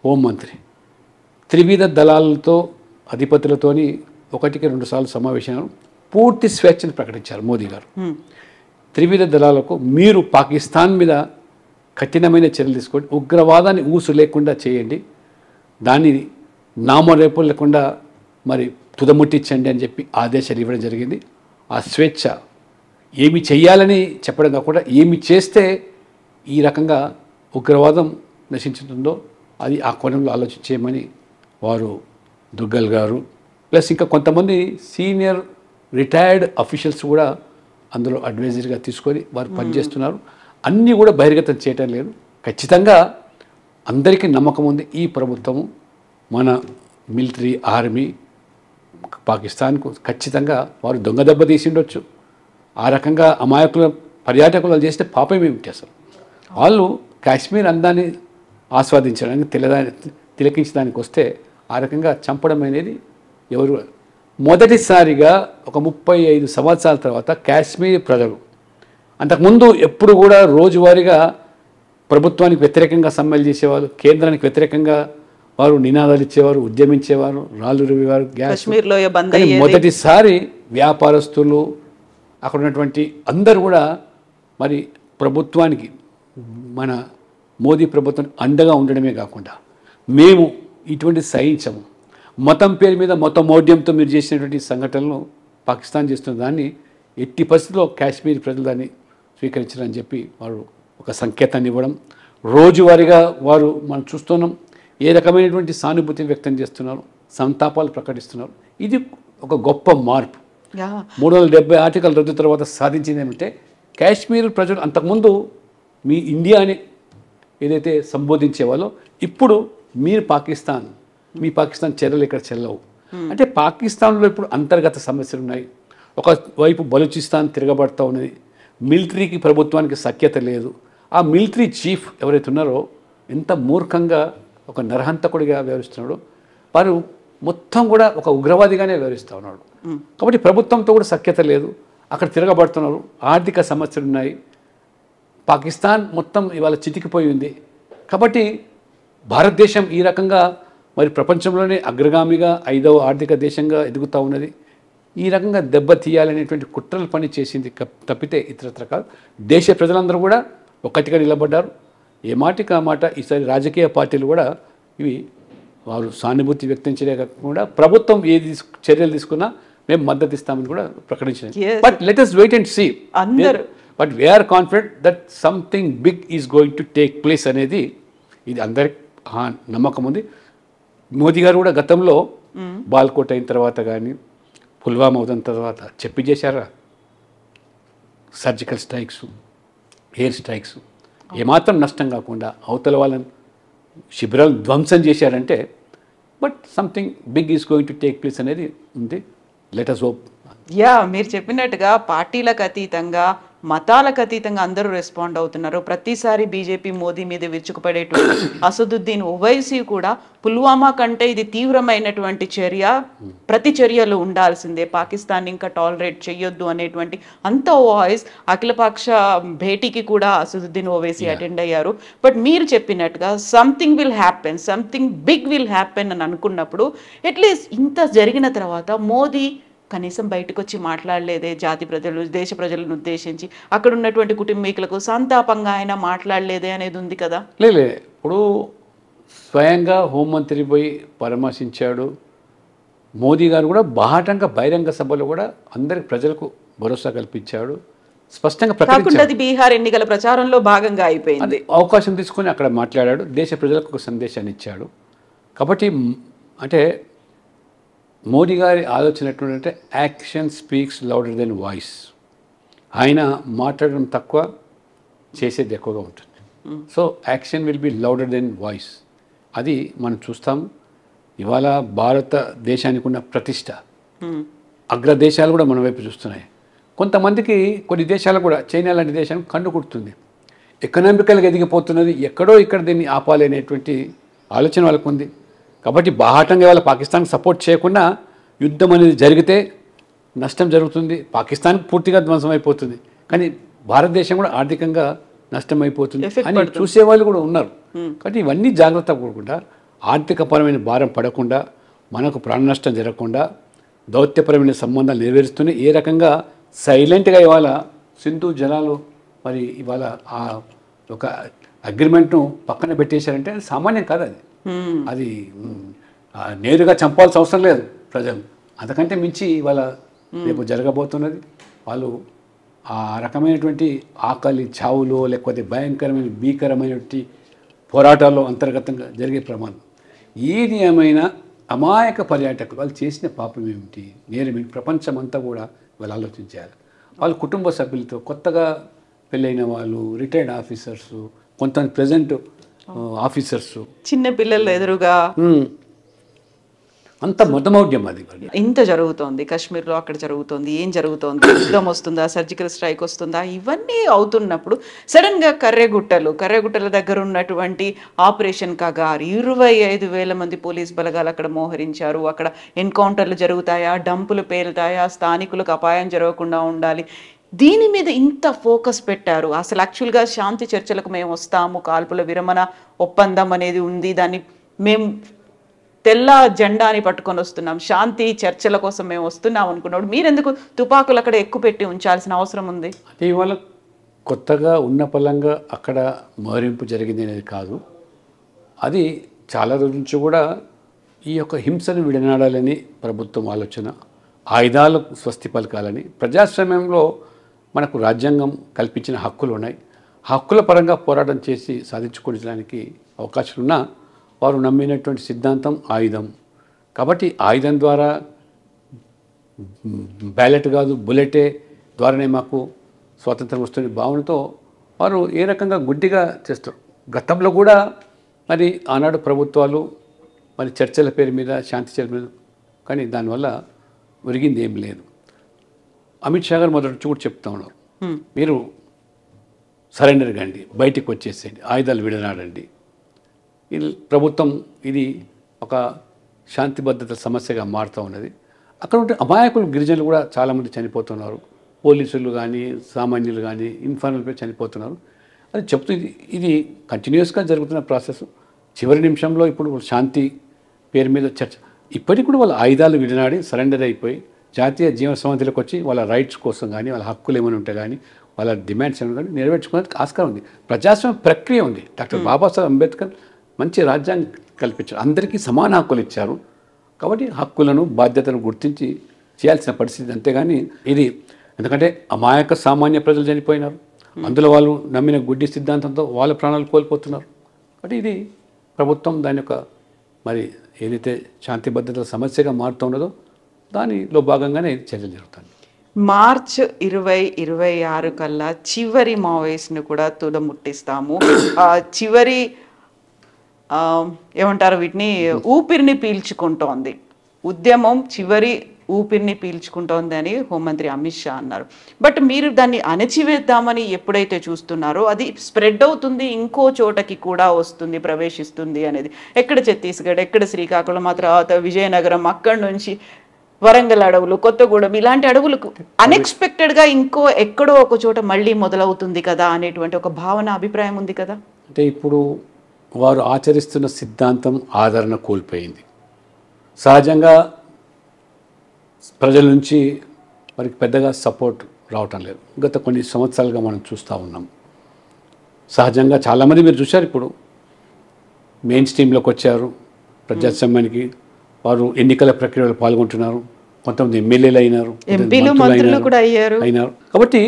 హోంమంత్రి త్రివిధ దళాలతో అధిపతులతోని 1-2 సార్లు సమావేశాలు పూర్తి స్వేచ్ఛను ప్రకటించారు మోదీ గారు. త్రివిధ దళాలకు మీరు పాకిస్తాన్ మీద కఠినమైన చర్యలు తీసుకోండి, ఉగ్రవాదాన్ని ఊసు లేకుండా చేయండి, దాన్ని నామరేపు లేకుండా మరి తుదముట్టించండి అని చెప్పి ఆదేశాలు ఇవ్వడం జరిగింది. ఆ స్వేచ్ఛ ఏమి చెయ్యాలని చెప్పడం కాకుండా ఏమి చేస్తే ఈ రకంగా ఉగ్రవాదం నశించుతుందో అది ఆ కోణంలో ఆలోచించేయమని వారు దుగ్గల్ గారు ప్లస్ ఇంకా కొంతమంది సీనియర్ రిటైర్డ్ అఫీషియల్స్ కూడా అందులో అడ్వైజరీగా తీసుకొని వారు పనిచేస్తున్నారు. అన్నీ కూడా బహిర్గతం చేయటం లేదు. ఖచ్చితంగా అందరికీ నమ్మకం ఉంది ఈ ప్రభుత్వము మన మిలిటరీ ఆర్మీ పాకిస్తాన్కు ఖచ్చితంగా వారు దొంగ దెబ్బ తీసిండొచ్చు. ఆ రకంగా అమాయకుల పర్యాటకులు చేస్తే పాపం ఏమిటి అసలు. వాళ్ళు కాశ్మీర్ అందాన్ని ఆస్వాదించడానికి తిలకించడానికి వస్తే ఆ రకంగా చంపడం అనేది ఎవరు మొదటిసారిగా ఒక 35 సంవత్సరాల తర్వాత కాశ్మీర్ ప్రజలు అంతకుముందు ఎప్పుడు కూడా రోజువారీగా ప్రభుత్వానికి వ్యతిరేకంగా సమ్మెలు చేసేవారు, కేంద్రానికి వ్యతిరేకంగా వారు నినాదాలు ఇచ్చేవారు, ఉద్యమించేవారు, రాళ్ళు రువ్వేవారు, గ్యాస్. మొదటిసారి వ్యాపారస్తులు అక్కడ ఉన్నటువంటి అందరూ కూడా మరి ప్రభుత్వానికి మన మోదీ ప్రభుత్వం అండగా ఉండడమే కాకుండా మేము ఇటువంటి సహించము, మతం పేరు మీద మతమౌఢ్యంతో మీరు చేసినటువంటి సంఘటనలు పాకిస్తాన్ చేస్తున్న దాన్ని ఎట్టి పరిస్థితుల్లో కాశ్మీర్ ప్రజలు దాన్ని స్వీకరించారని చెప్పి వారు ఒక సంకేతాన్ని ఇవ్వడం, రోజువారీగా వారు మనం చూస్తున్నాం ఏ రకమైనటువంటి సానుభూతిని వ్యక్తం చేస్తున్నారు, సంతాపాలు ప్రకటిస్తున్నారు. ఇది ఒక గొప్ప మార్పు. 370 ఆర్టికల్ రద్దు తర్వాత సాధించింది ఏమంటే కాశ్మీర్ ప్రజలు అంతకుముందు మీ ఇండియాని ఏదైతే సంబోధించేవాళ్ళో ఇప్పుడు మీరు పాకిస్తాన్, మీ పాకిస్తాన్ చర్యలు ఇక్కడ చెల్లవు. అంటే పాకిస్తాన్లో ఇప్పుడు అంతర్గత సమస్యలు ఉన్నాయి. ఒకవైపు బలూచిస్తాన్ తిరగబడతా ఉన్నది, మిలిటరీకి ప్రభుత్వానికి సఖ్యత లేదు. ఆ మిలిటరీ చీఫ్ ఎవరైతే ఉన్నారో ఎంత మూర్ఖంగా ఒక నరహంతకుడిగా వ్యవహరిస్తున్నాడు, వారు మొత్తం కూడా ఒక ఉగ్రవాదిగానే వ్యవహరిస్తూ ఉన్నాడు. కాబట్టి ప్రభుత్వంతో కూడా సఖ్యత లేదు, అక్కడ తిరగబడుతున్నారు, ఆర్థిక సమస్యలు ఉన్నాయి, పాకిస్తాన్ మొత్తం ఇవాళ చితికిపోయి ఉంది. కాబట్టి భారతదేశం ఈ రకంగా మరి ప్రపంచంలోనే అగ్రగామిగా 5వ ఆర్థిక దేశంగా ఎదుగుతూ ఉన్నది. ఈ రకంగా దెబ్బ తీయాలనేటువంటి కుట్రలు పని చేసింది తప్పితే ఇతరత్ర కాదు. దేశ ప్రజలందరూ కూడా ఒక్కటిగా నిలబడ్డారు. ఏ మాటికి ఆ మాట ఈసారి రాజకీయ పార్టీలు కూడా ఇవి వారు సానుభూతి వ్యక్తం చేయకుండా ప్రభుత్వం ఏది చర్యలు తీసుకున్నా మేము మద్దతు ఇస్తామని కూడా ప్రకటించారు. But let us wait and see. But we're confident that something big is going to take place అనేది ఇది అందరికి నమ్మకం ఉంది. మోదీ గారు కూడా గతంలో బాల్కోట్ అయిన తర్వాత కానీ పుల్వామా అవుతున్న తర్వాత చెప్పి చేశారా, సర్జికల్ స్ట్రైక్స్, ఎయిర్ స్ట్రైక్స్ ఏమాత్రం నష్టం కాకుండా అవతల వాళ్ళని శిబిరాలు ధ్వంసం చేశారంటే but something big is going to take place అనేది ఉంది. Let us hope. మీరు చెప్పినట్టుగా పార్టీలకు అతీతంగా మతాలకు అతీతంగా అందరూ రెస్పాండ్ అవుతున్నారు. ప్రతిసారి బీజేపీ మోదీ మీద విరుచుకుపడేటువంటి అసదుద్దీన్ ఓవైసీ కూడా పుల్వామా కంటే ఇది తీవ్రమైనటువంటి చర్య, ప్రతి చర్యలు ఉండాల్సిందే, పాకిస్తాన్ ఇంకా టాలరేట్ చేయొద్దు అనేటువంటి అంత వాయిస్ అఖిలపక్ష భేటీకి కూడా అసదుద్దీన్ ఓవైసీ అటెండ్ అయ్యారు. బట్ మీరు చెప్పినట్టుగా something will happen, something big will happen అని అనుకున్నప్పుడు అట్లీస్ట్ ఇంత జరిగిన తర్వాత మోదీ కనీసం బయటకు వచ్చి మాట్లాడలేదే, జాతి ప్రజలు దేశ ప్రజలను ఉద్దేశించి అక్కడ ఉన్నటువంటి కుటుంబీకులకు సంతాపంగా ఆయన మాట్లాడలేదే అనేది ఉంది కదా. లేలే, ఇప్పుడు స్వయంగా హోంమంత్రి పోయి పరామర్శించాడు. మోదీ గారు కూడా బాహటంగా బహిరంగ సభలో కూడా అందరికి ప్రజలకు భరోసా కల్పించాడు, స్పష్టంగా ప్రకటించాడు. అది బీహార్ ఎన్నికల ప్రచారంలో భాగంగా అయిపోయింది. అవకాశం తీసుకొని అక్కడ మాట్లాడాడు, దేశ ప్రజలకు ఒక సందేశాన్ని ఇచ్చాడు. కాబట్టి అంటే మోదీ గారి ఆలోచన ఎట్లుంటే action speaks louder than voice. ఆయన మాట్లాడడం తక్కువ, చేసేది ఎక్కువగా ఉంటుంది. So action will be louder than voice. అది మనం చూస్తాం. ఇవాళ భారతదేశానికి ఉన్న ప్రతిష్ట అగ్రదేశాలు కూడా మన వైపు చూస్తున్నాయి. కొంతమందికి కొన్ని దేశాలు కూడా, చైనా లాంటి దేశానికి కన్ను కుడుతుంది. ఎకనామికల్గా ఎదిగిపోతున్నది, ఎక్కడో ఇక్కడ దీన్ని ఆపాలి అనేటువంటి ఆలోచన వాళ్ళకు ఉంది. కాబట్టి బాహాటంగా వాళ్ళ పాకిస్తాన్కి సపోర్ట్ చేయకుండా యుద్ధం అనేది జరిగితే నష్టం జరుగుతుంది, పాకిస్తాన్కి పూర్తిగా ధ్వంసం అయిపోతుంది, కానీ భారతదేశం కూడా ఆర్థికంగా నష్టం అయిపోతుంది అని చూసేవాళ్ళు కూడా ఉన్నారు. కాబట్టి ఇవన్నీ జాగ్రత్త కూడకుండా, ఆర్థికపరమైన భారం పడకుండా, మనకు ప్రాణ నష్టం జరగకుండా, దౌత్యపరమైన సంబంధాలు నెరవేరుస్తూనే ఏ రకంగా సైలెంట్గా ఇవాళ సింధు జలాలు మరి ఇవాళ ఆ ఒక అగ్రిమెంట్ను పక్కన పెట్టేశారంటే అది సామాన్యం కాదు. అది నేరుగా చంపాల్సిన అవసరం లేదు ప్రజలు, అంతకంటే మించి ఇవాళ రేపు జరగబోతున్నది. వాళ్ళు ఆ రకమైనటువంటి ఆకలి చావులో లేకపోతే భీకరమైనటువంటి పోరాటాల్లో అంతర్గతంగా జరిగే ప్రమాదం. ఏది ఏమైనా అమాయక పర్యాటకులు వాళ్ళు చేసిన పాపం ఏమిటి, నేరం ఏమిటి, ప్రపంచమంతా కూడా వాళ్ళు ఆలోచించాలి. వాళ్ళ కుటుంబ సభ్యులతో, కొత్తగా పెళ్ళైన వాళ్ళు, రిటైర్డ్ ఆఫీసర్స్, కొంత ప్రజెంట్ ఆఫీసర్స్, చిన్న పిల్లలు ఎదురుగా అంత మొదమౌఢ్యం. అది ఇంత జరుగుతోంది కాశ్మీర్లో, అక్కడ జరుగుతోంది, ఏం జరుగుతోంది, యుద్ధం వస్తుందా, సర్జికల్ స్ట్రైక్ వస్తుందా, ఇవన్నీ అవుతున్నప్పుడు సడన్గా కర్రెగుట్టల దగ్గర ఉన్నటువంటి ఆపరేషన్ కగార్ 25,000 మంది పోలీస్ బలగాలు అక్కడ మోహరించారు. అక్కడ ఎన్కౌంటర్లు జరుగుతాయా, డంపులు పేలుతాయా, స్థానికులకు అపాయం జరగకుండా ఉండాలి, దీని మీద ఇంత ఫోకస్ పెట్టారు. అసలు యాక్చువల్గా శాంతి చర్చలకు మేము వస్తాము, కాల్పుల విరమణ ఒప్పందం అనేది ఉంది, దాన్ని మేము తెల్ల జెండాని పట్టుకొని వస్తున్నాం, శాంతి చర్చల కోసం మేము వస్తున్నాం అనుకున్నాడు. మీరెందుకు తుపాకులు అక్కడ ఎక్కువ పెట్టి ఉంచాల్సిన అవసరం ఉంది? అంటే ఇవాళ కొత్తగా ఉన్న పలంగా అక్కడ మోహరింపు జరిగింది అనేది కాదు, అది చాలా రోజుల నుంచి కూడా ఈ యొక్క హింసను విడనాడాలని ప్రభుత్వం ఆలోచన, ఆయుధాలకు స్వస్తి పలకాలని. ప్రజాస్వామ్యంలో మనకు రాజ్యాంగం కల్పించిన హక్కులు ఉన్నాయి, హక్కుల పరంగా పోరాటం చేసి సాధించుకోవడానికి అవకాశాలు ఉన్నా వారు నమ్మినటువంటి సిద్ధాంతం ఆయుధం. కాబట్టి ఆయుధం ద్వారా, బ్యాలెట్ కాదు బుల్లెటే ద్వారానే మాకు స్వాతంత్రం వస్తున్న భావనతో వారు ఏ రకంగా గుడ్డిగా చేస్తారు. గతంలో కూడా మరి ఆనాడు ప్రభుత్వాలు మరి చర్చల పేరు మీద, శాంతి చర్చల మీద, కానీ దానివల్ల ఒరిగింది ఏం లేదు. అమిత్ షా గారు మొదటి నుంచి కూడా చెప్తా ఉన్నారు, మీరు సరెండర్ కండి, బయటికి వచ్చేసేయండి, ఆయుధాలు విడనాడండి. ఇది ప్రభుత్వం ఇది ఒక శాంతి భద్రత సమస్యగా మారుతూ ఉన్నది. అక్కడ ఉంటే అమాయకులు గిరిజనులు కూడా చాలామంది చనిపోతున్నారు, పోలీసులు కానీ సామాన్యులు కానీ ఇన్ఫార్మల్పై చనిపోతున్నారు. అది చెప్తూ ఇది కంటిన్యూస్గా జరుగుతున్న ప్రాసెస్. చివరి నిమిషంలో ఇప్పుడు శాంతి పేరు మీద చర్చ, ఇప్పటికి కూడా వాళ్ళ ఆయుధాలు విడనాడి సరెండర్ అయిపోయి జాతీయ జీవన సమితిలోకి వచ్చి వాళ్ళ రైట్స్ కోసం కానీ, వాళ్ళ హక్కులు ఏమైనా ఉంటే కానీ, వాళ్ళ డిమాండ్స్ ఏమైనా కానీ నెరవేర్చుకోవడానికి ఆస్కారం ఉంది. ప్రజాస్వామ్య ప్రక్రియ ఉంది. డాక్టర్ బాబాసాహెబ్ అంబేద్కర్ మంచి రాజ్యాంగం కల్పించారు, అందరికీ సమాన హక్కులు ఇచ్చారు. కాబట్టి హక్కులను బాధ్యతను గుర్తించి చేయాల్సిన పరిస్థితి. అంతేగాని ఇది ఎందుకంటే అమాయక సామాన్య ప్రజలు చనిపోయినారు, అందులో వాళ్ళు నమ్మిన గుడ్డి సిద్ధాంతంతో వాళ్ళ ప్రాణాలు కోల్పోతున్నారు. కాబట్టి ఇది ప్రభుత్వం దాని యొక్క మరి ఏదైతే శాంతి భద్రతల సమస్యగా మారుతూ ఉన్నదో దానిలో భాగంగానే చర్యలు జరుగుతాయి. మార్చ్ 2026 కల్లా చివరి మావోయిస్ట్ని కూడా తుదముట్టిస్తాము, చివరి ఏమంటారు వీటిని, ఊపిరిని పీల్చుకుంటోంది, ఉద్యమం చివరి ఊపిరిని పీల్చుకుంటోంది అని హోంమంత్రి అమిత్ షా అన్నారు. బట్ మీరు దాన్ని అణచివేద్దామని ఎప్పుడైతే చూస్తున్నారో అది స్ప్రెడ్ అవుతుంది, ఇంకో చోటకి కూడా వస్తుంది, ప్రవేశిస్తుంది అనేది. ఎక్కడ ఛత్తీస్గఢ్, ఎక్కడ శ్రీకాకుళం, ఆ తర్వాత విజయనగరం, అక్కడి నుంచి వరంగల్ అడవులు, కొత్తగూడెం, ఇలాంటి అడవులకు అన్ఎక్స్పెక్టెడ్గా ఇంకో ఎక్కడో ఒక చోట మళ్ళీ మొదలవుతుంది కదా అనేటువంటి ఒక భావన, అభిప్రాయం ఉంది కదా. అంటే ఇప్పుడు వారు ఆచరిస్తున్న సిద్ధాంతం ఆదరణ కోల్పోయింది. సహజంగా ప్రజల నుంచి వారికి పెద్దగా సపోర్ట్ రావటం లేదు. గత కొన్ని సంవత్సరాలుగా మనం చూస్తూ ఉన్నాం. సహజంగా చాలామంది మీరు చూశారు, ఇప్పుడు మెయిన్ స్ట్రీమ్లోకి వచ్చారు, ప్రజాస్వామ్యానికి వారు ఎన్నికల ప్రక్రియలో పాల్గొంటున్నారు, కొంతమంది ఎమ్మెల్యేలు అయినారు, మంత్రులు కూడా అయినారు. కాబట్టి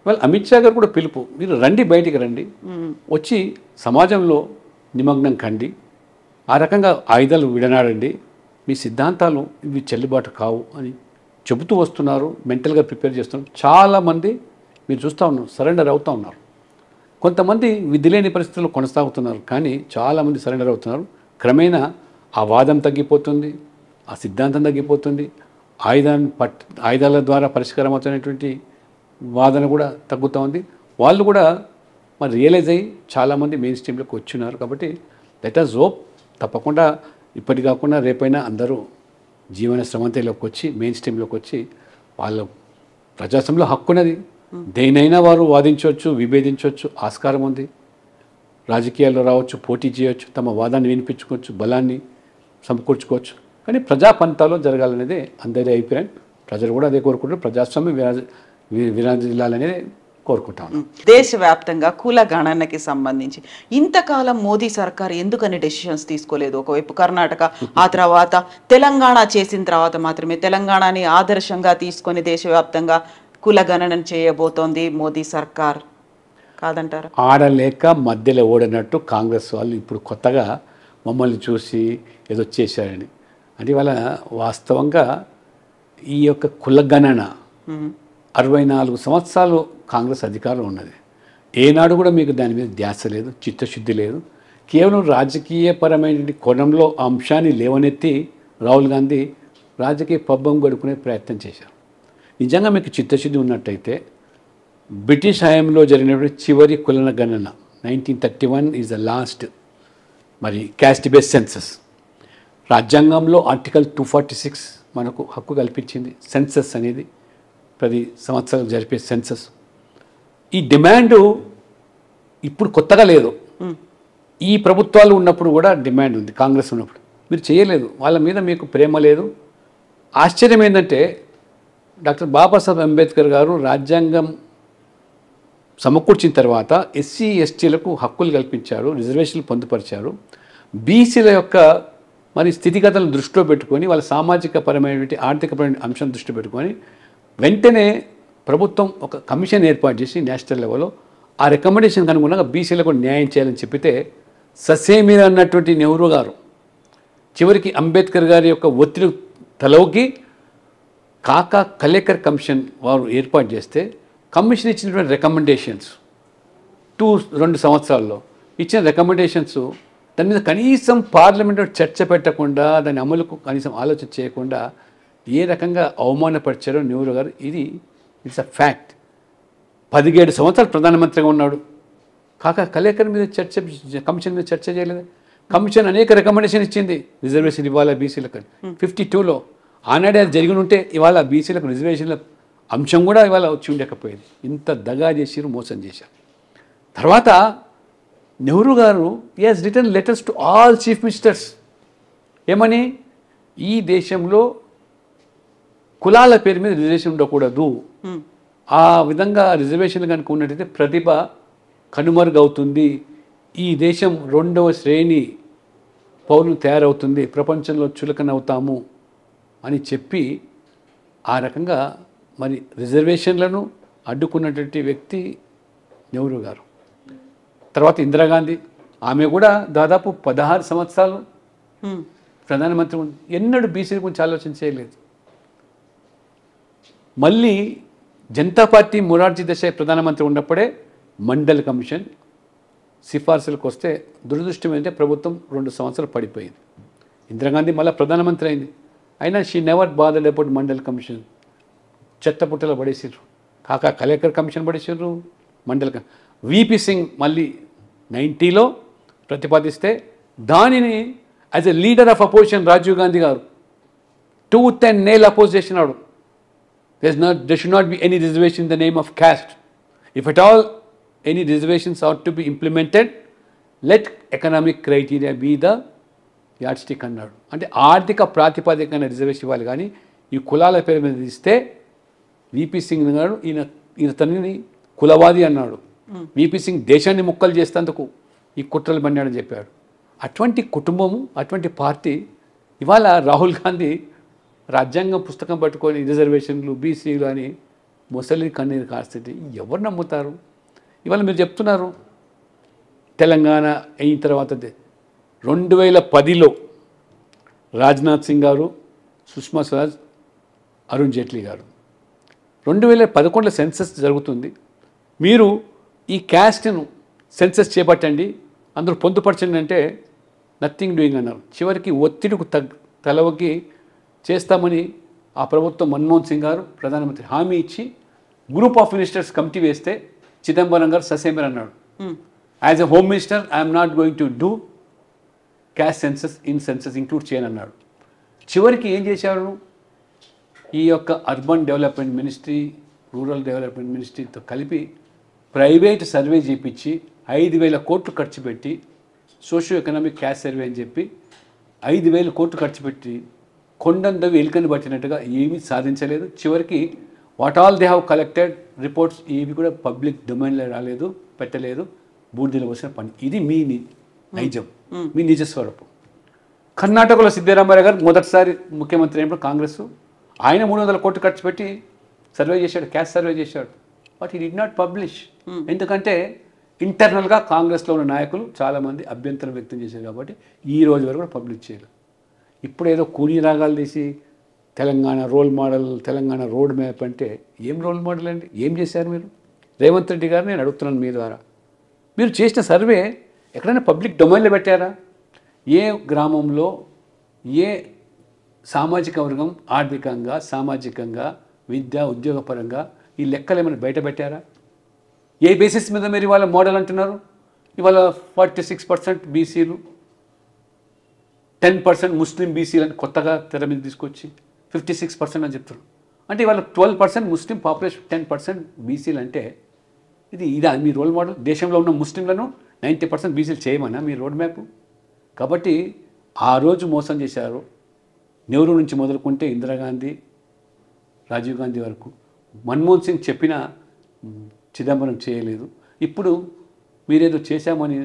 వాళ్ళు అమిత్ షా గారు కూడా పిలుపు, మీరు రండి, బయటికి రండి, వచ్చి సమాజంలో నిమగ్నం కండి, ఆ రకంగా ఆయుధాలు విడనాడండి, మీ సిద్ధాంతాలు ఇవి చెల్లుబాటు కావు అని చెబుతూ వస్తున్నారు. మెంటల్గా ప్రిపేర్ చేస్తున్నారు. చాలామంది మీరు చూస్తూ ఉన్నారు, సరెండర్ అవుతూ ఉన్నారు. కొంతమంది విధిలేని పరిస్థితుల్లో కొనసాగుతున్నారు, కానీ చాలామంది సరెండర్ అవుతున్నారు. క్రమేణా ఆ వాదం తగ్గిపోతుంది, ఆ సిద్ధాంతం తగ్గిపోతుంది, ఆయుధాల ద్వారా పరిష్కారం అవుతున్నటువంటి వాదన కూడా తగ్గుతూ ఉంది. వాళ్ళు కూడా మరి రియలైజ్ అయ్యి చాలామంది మెయిన్ స్ట్రీమ్లోకి వచ్చినారు. కాబట్టి లెట్ అస్ హోప్ తప్పకుండా ఇప్పటి కాకుండా రేపైనా అందరూ జీవన స్రవంతిలోకి వచ్చి మెయిన్ స్ట్రీమ్లోకి వచ్చి వాళ్ళ ప్రజాస్వామ్యంలో హక్కున్నది, దేనైనా వారు వాదించవచ్చు, విభేదించవచ్చు, ఆస్కారం ఉంది. రాజకీయాల్లో రావచ్చు, పోటీ చేయవచ్చు, తమ వాదాన్ని వినిపించుకోవచ్చు, బలాన్ని సమకూర్చుకోవచ్చు. కానీ ప్రజాపంతాలో జరగాలనేదే అందరి అభిప్రాయం. ప్రజలు కూడా అదే కోరుకుంటారు. ప్రజాస్వామ్యం విరాజిల్లాలనేదే కోరుకుంటాను. దేశవ్యాప్తంగా కుల గణనకి సంబంధించి ఇంతకాలం మోదీ సర్కార్ ఎందుకని డెసిషన్స్ తీసుకోలేదు? ఒకవైపు కర్ణాటక, ఆ తర్వాత తెలంగాణ చేసిన తర్వాత మాత్రమే తెలంగాణని ఆదర్శంగా తీసుకొని దేశవ్యాప్తంగా కుల గణన చేయబోతోంది మోదీ సర్కార్, కాదంటారా? ఆడలేక మధ్యలో ఓడినట్టు కాంగ్రెస్ వాళ్ళు ఇప్పుడు కొత్తగా మమ్మల్ని చూసి ఏదో చేశారని. అంటే వాళ్ళ వాస్తవంగా ఈ యొక్క కుల గణన 64 సంవత్సరాలు కాంగ్రెస్ అధికారంలో ఉన్నది. ఏనాడు కూడా మీకు దాని మీద ధ్యాస లేదు, చిత్తశుద్ధి లేదు. కేవలం రాజకీయపరమైన కోణంలో అంశాన్ని లేవనెత్తి రాహుల్ గాంధీ రాజకీయ పబ్బం గడుపుకునే ప్రయత్నం చేశారు. నిజంగా మీకు చిత్తశుద్ధి ఉన్నట్టయితే బ్రిటిష్ హయాంలో జరిగినటువంటి చివరి కుల గణన 1931 ఈజ్ ద లాస్ట్ మరి క్యాస్ట్ బేస్డ్ సెన్సస్. రాజ్యాంగంలో ఆర్టికల్ 246 మనకు హక్కు కల్పించింది సెన్సస్ అనేది, 10 సంవత్సరాలు జరిపే సెన్సస్. ఈ డిమాండు ఇప్పుడు కొత్తగా లేదు, ఈ ప్రభుత్వాలు ఉన్నప్పుడు కూడా డిమాండ్ ఉంది. కాంగ్రెస్ ఉన్నప్పుడు మీరు చేయలేదు, వాళ్ళ మీద మీకు ప్రేమ లేదు. ఆశ్చర్యం ఏంటంటే డాక్టర్ బాబాసాహెబ్ అంబేద్కర్ గారు రాజ్యాంగం సమకూర్చిన తర్వాత ఎస్సీ ఎస్టీలకు హక్కులు కల్పించారు, రిజర్వేషన్లు పొందుపరిచారు. బీసీల యొక్క మరి స్థితిగతులను దృష్టిలో పెట్టుకొని వాళ్ళ సామాజిక పరమైనటువంటి ఆర్థికపరమైన అంశం దృష్టిలో పెట్టుకొని వెంటనే ప్రభుత్వం ఒక కమిషన్ ఏర్పాటు చేసి నేషనల్ లెవెల్లో ఆ రికమెండేషన్కి అనుగుణంగా బీసీలకు న్యాయం చేయాలని చెప్పితే ససేమిరా అన్నటువంటి నెహ్రూ గారు చివరికి అంబేద్కర్ గారి యొక్క ఒత్తిడి తలవుకి కాకా కలేకర్ కమిషన్ వారు ఏర్పాటు చేస్తే కమిషన్ ఇచ్చినటువంటి రికమెండేషన్స్ 2 సంవత్సరాల్లో ఇచ్చిన రికమెండేషన్స్ దాని మీద కనీసం పార్లమెంట్లో చర్చ పెట్టకుండా దాని అమలుకు కనీసం ఆలోచన చేయకుండా ఏ రకంగా అవమానపరిచారో నెహ్రూ గారు, ఇది ఇట్స్ అ ఫ్యాక్ట్. 17 సంవత్సరాలు ప్రధానమంత్రిగా ఉన్నాడు, కాకా కలేకర్ మీద కమిషన్ మీద చర్చ చేయలేదు. కమిషన్ అనేక రికమెండేషన్ ఇచ్చింది, రిజర్వేషన్ ఇవ్వాలి బీసీలకు 52లో. ఆనాడే అది జరిగి ఉంటే ఇవాళ బీసీలకు రిజర్వేషన్ల అంశం కూడా ఇవాళ వచ్చి ఉండకపోయేది. ఇంత దగా చేసిరు, మోసం చేశారు. తర్వాత నెహ్రూ గారు he has written letters to all chief ministers. ఏమని? ఈ దేశంలో కులాల పేరు మీద రిజర్వేషన్ ఉండకూడదు, ఆ విధంగా రిజర్వేషన్లు కనుక ఉన్నట్టయితే ప్రతిభ కనుమరుగవుతుంది, ఈ దేశం 2వ శ్రేణి పౌరులు తయారవుతుంది, ప్రపంచంలో చులకనవుతాము అని చెప్పి ఆ రకంగా మరి రిజర్వేషన్లను అడ్డుకున్నటువంటి వ్యక్తి నెహ్రూ గారు. తర్వాత ఇందిరాగాంధీ, ఆమె కూడా దాదాపు 16 సంవత్సరాలు ప్రధానమంత్రి ఉంది, ఎన్నడూ బీసీల గురించి ఆలోచన చేయలేదు. మళ్ళీ జనతా పార్టీ మొరార్జీ దేశాయ్ ప్రధానమంత్రి ఉన్నప్పుడే మండల్ కమిషన్ సిఫార్సులకు వస్తే దురదృష్టం ఏంటంటే ప్రభుత్వం 2 సంవత్సరాలు పడిపోయింది. ఇందిరాగాంధీ మళ్ళీ ప్రధానమంత్రి అయింది, అయినా she never bothered about Mandal commission. చెత్తపుట్టలో పడేసారు, కాకా కలేకర్ కమిషన్ పడేసారు, మండల్ వీపీ సింగ్ మళ్ళీ 90లో ప్రతిపాదిస్తే దానిని as a leader of opposition Rajiv Gandhi గారు టూత్ అండ్ నెయిల్ అపోజ్ చేసినాడు. There should not be any reservation in the name of caste. If at all any reservations ought to be implemented, let economic criteria be the yardstick అన్నాడు. అంటే ఆర్థిక ప్రాతిపదికన reservation ఇవ్వాలి, కానీ ఈ కులాల పేరు మీద ఇస్తే వీపీ సింగ్ గారు ఈయన తనని కులవాది అన్నాడు. వీపీ సింగ్ దేశాన్ని ముక్కలు చేసేందుకు ఈ కుట్రలు పన్నాడని చెప్పాడు. అటువంటి కుటుంబము, అటువంటి పార్టీ ఇవాళ రాహుల్ గాంధీ రాజ్యాంగం పుస్తకం పట్టుకొని రిజర్వేషన్లు బీసీలు అని ముసలి కన్నీరు కాస్తే ఎవరు నమ్ముతారు? ఇవాళ మీరు చెప్తున్నారు తెలంగాణ అయిన తర్వాత 2010లో రాజ్నాథ్ సింగ్ గారు, సుష్మా స్వరాజ్, అరుణ్ జైట్లీ గారు 2011లో సెన్సస్ జరుగుతుంది, మీరు ఈ క్యాస్ట్ను సెన్సస్ చేపట్టండి, అందరూ పొందుపరచండి అంటే నథింగ్ డూయింగ్ అన్నారు. చివరికి ఒత్తిడికి తలవకి చేస్తామని ఆ ప్రభుత్వం మన్మోహన్ సింగ్ గారు ప్రధానమంత్రి హామీ ఇచ్చి గ్రూప్ ఆఫ్ మినిస్టర్స్ కమిటీ వేస్తే చిదంబరం గారు ససేమర్ అన్నాడు, as a home minister I'm not going to do caste census include చేయను అన్నాడు. చివరికి ఏం చేశారు, ఈ యొక్క urban development ministry, rural development మినిస్ట్రీతో కలిపి ప్రైవేట్ సర్వే చేయించి 5,000 కోట్లు ఖర్చు పెట్టి సోషియో ఎకనామిక్ క్యాస్ట్ సర్వే అని చెప్పి 5,000 కోట్లు ఖర్చు పెట్టి కొండందవి ఎలుకని పట్టినట్టుగా ఏమీ సాధించలేదు. చివరికి what all they have collected reports ఏవి కూడా పబ్లిక్ డొమైన్లో రాలేదు, పెట్టలేదు, బూడిదలో వచ్చిన పని. ఇది మీ నైజం, మీ నిజ స్వరూపం. కర్ణాటకలో సిద్ధరామయ్య గారు మొదటిసారి ముఖ్యమంత్రి అయినప్పుడు కాంగ్రెస్, ఆయన 300 కోట్లు ఖర్చు పెట్టి సర్వే చేశాడు, క్యాస్ట్ సర్వే చేశాడు. బట్ ఈ డిడ్ నాట్ పబ్లిష్. ఎందుకంటే ఇంటర్నల్గా కాంగ్రెస్లో ఉన్న నాయకులు చాలామంది అభ్యంతరం వ్యక్తం చేశారు కాబట్టి ఈ రోజు వరకు కూడా పబ్లిష్ చేయలేదు. ఇప్పుడు ఏదో కూని రాగాలు తీసి Telangana role model, Telangana road map అంటే ఏం రోల్ మోడల్ అండి? ఏం చేశారు మీరు? రేవంత్ రెడ్డి గారు నేను అడుగుతున్నాను మీ ద్వారా, మీరు చేసిన సర్వే ఎక్కడైనా పబ్లిక్ డొమైన్లో పెట్టారా? ఏ గ్రామంలో ఏ సామాజిక వర్గం ఆర్థికంగా, సామాజికంగా, విద్య ఉద్యోగపరంగా ఈ లెక్కలు ఏమైనా బయట పెట్టారా? ఏ బేసిస్ మీద మీరు ఇవాళ మోడల్ అంటున్నారు? ఇవాళ 46% బీసీలు, 10% ముస్లిం బీసీలు అని కొత్తగా తెర మీద తీసుకొచ్చి 56% అని చెప్తారు. అంటే ఇవాళ 12% ముస్లిం పాపులేషన్, 10% బీసీలు అంటే ఇదా మీ రోల్ మోడల్? దేశంలో ఉన్న ముస్లింలను 90% బీసీలు చేయమన్నా మీ రోడ్ మ్యాప్? కాబట్టి ఆ రోజు మోసం చేశారు. నెహ్రూ నుంచి మొదలుకుంటే ఇందిరాగాంధీ, రాజీవ్ గాంధీ వరకు. మన్మోహన్ సింగ్ చెప్పిన చిదంబరం చేయలేదు. ఇప్పుడు మీరేదో చేశామని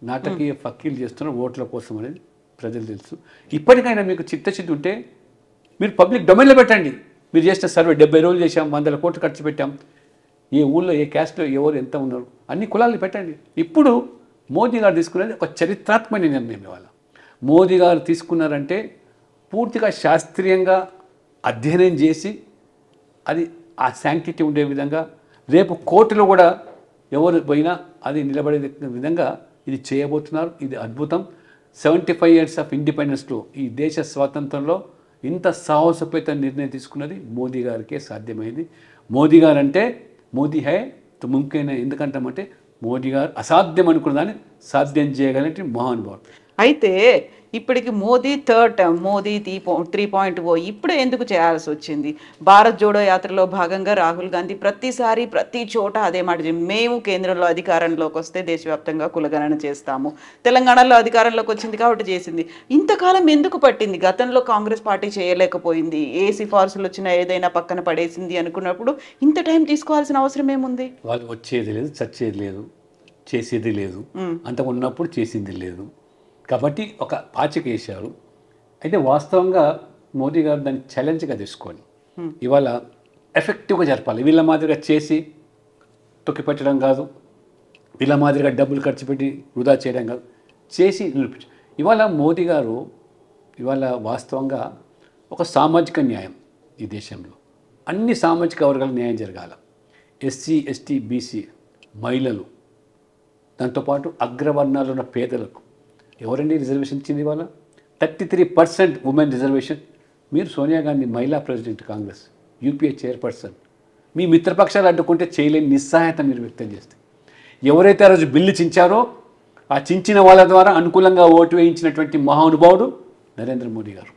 నాటకీయ ఫక్కీలు చేస్తున్నారు ఓట్ల కోసం అనేది ప్రజలు తెలుసు. ఇప్పటికైనా మీకు చిత్తశుద్ధి ఉంటే మీరు పబ్లిక్ డొమైన్లో పెట్టండి. మీరు చేసిన సర్వే 70 రోజులు చేశాం, 100 కోట్లు ఖర్చు పెట్టాం, ఏ ఊళ్ళో ఏ క్యాస్ట్లో ఎవరు ఎంత ఉన్నారు అన్ని కులాలను పెట్టండి. ఇప్పుడు మోదీ గారు తీసుకున్నది ఒక చరిత్రాత్మక నిర్ణయం. ఇవాళ మోదీ గారు తీసుకున్నారంటే పూర్తిగా శాస్త్రీయంగా అధ్యయనం చేసి అది ఆ శాంక్టిటీ ఉండే విధంగా, రేపు కోర్టులో కూడా ఎవరు పోయినా అది నిలబడే విధంగా ఇది చేయబోతున్నారు. ఇది అద్భుతం. 75 years ఆఫ్ ఇండిపెండెన్స్లో, ఈ దేశ స్వాతంత్రంలో ఇంత సాహసోపేత నిర్ణయం తీసుకున్నది మోదీ గారికే సాధ్యమైంది. మోదీ గారు అంటే మోదీ హై తో ముమ్కిన్ హై. ఎందుకంటామంటే మోదీ గారు అసాధ్యం అనుకున్న దాన్ని సాధ్యం చేయగలిగిన మహానుభావుడు. అయితే ఇప్పటికి మోదీ థర్డ్ టర్మ్, మోదీ 3.0 ఇప్పుడు ఎందుకు చేయాల్సి వచ్చింది? భారత్ జోడో యాత్రలో భాగంగా రాహుల్ గాంధీ ప్రతిసారి ప్రతి చోట అదే మాట, మేము కేంద్రంలో అధికారంలోకి వస్తే దేశవ్యాప్తంగా కులగణన చేస్తాము, తెలంగాణలో అధికారంలోకి వచ్చింది కాబట్టి చేసింది. ఇంతకాలం ఎందుకు పట్టింది? గతంలో కాంగ్రెస్ పార్టీ చేయలేకపోయింది, ఏ సిఫార్సులు వచ్చినా ఏదైనా పక్కన పడేసింది అనుకున్నప్పుడు ఇంత టైం తీసుకోవాల్సిన అవసరం ఏముంది? వాళ్ళు వచ్చేది లేదు, చచ్చేది లేదు, చేసేది లేదు, అంత ఉన్నప్పుడు చేసింది లేదు. కాబట్టి ఒక పాచిక వేశారు. అయితే వాస్తవంగా మోదీ గారు దాన్ని ఛాలెంజ్గా తీసుకొని ఇవాళ ఎఫెక్టివ్గా జరపాలి. వీళ్ళ మాదిరిగా చేసి తొక్కిపెట్టడం కాదు, వీళ్ళ మాదిరిగా డబ్బులు ఖర్చు పెట్టి వృధా చేయడం కాదు, చేసి నిరూపించు. ఇవాళ మోదీ గారు ఇవాళ వాస్తవంగా ఒక సామాజిక న్యాయం, ఈ దేశంలో అన్ని సామాజిక వర్గాలకు న్యాయం జరగాల. ఎస్సీ, ఎస్టీ, బీసీ, మహిళలు, దాంతోపాటు అగ్రవర్ణాలు ఉన్న పేదలకు ఎవరండి రిజర్వేషన్ ఇచ్చింది? ఇవాళ 33% ఉమెన్ రిజర్వేషన్. మీరు సోనియా గాంధీ మహిళా ప్రెసిడెంట్ కాంగ్రెస్, యూపీఏ చైర్పర్సన్, మీ మిత్రపక్షాలు అడ్డుకుంటే చేయలేని నిస్సహాయత మీరు వ్యక్తం చేస్తే, ఎవరైతే ఆ రోజు బిల్లు చించారో ఆ చించిన వాళ్ళ ద్వారా అనుకూలంగా ఓటు వేయించినటువంటి మహానుభావుడు నరేంద్ర మోడీ గారు.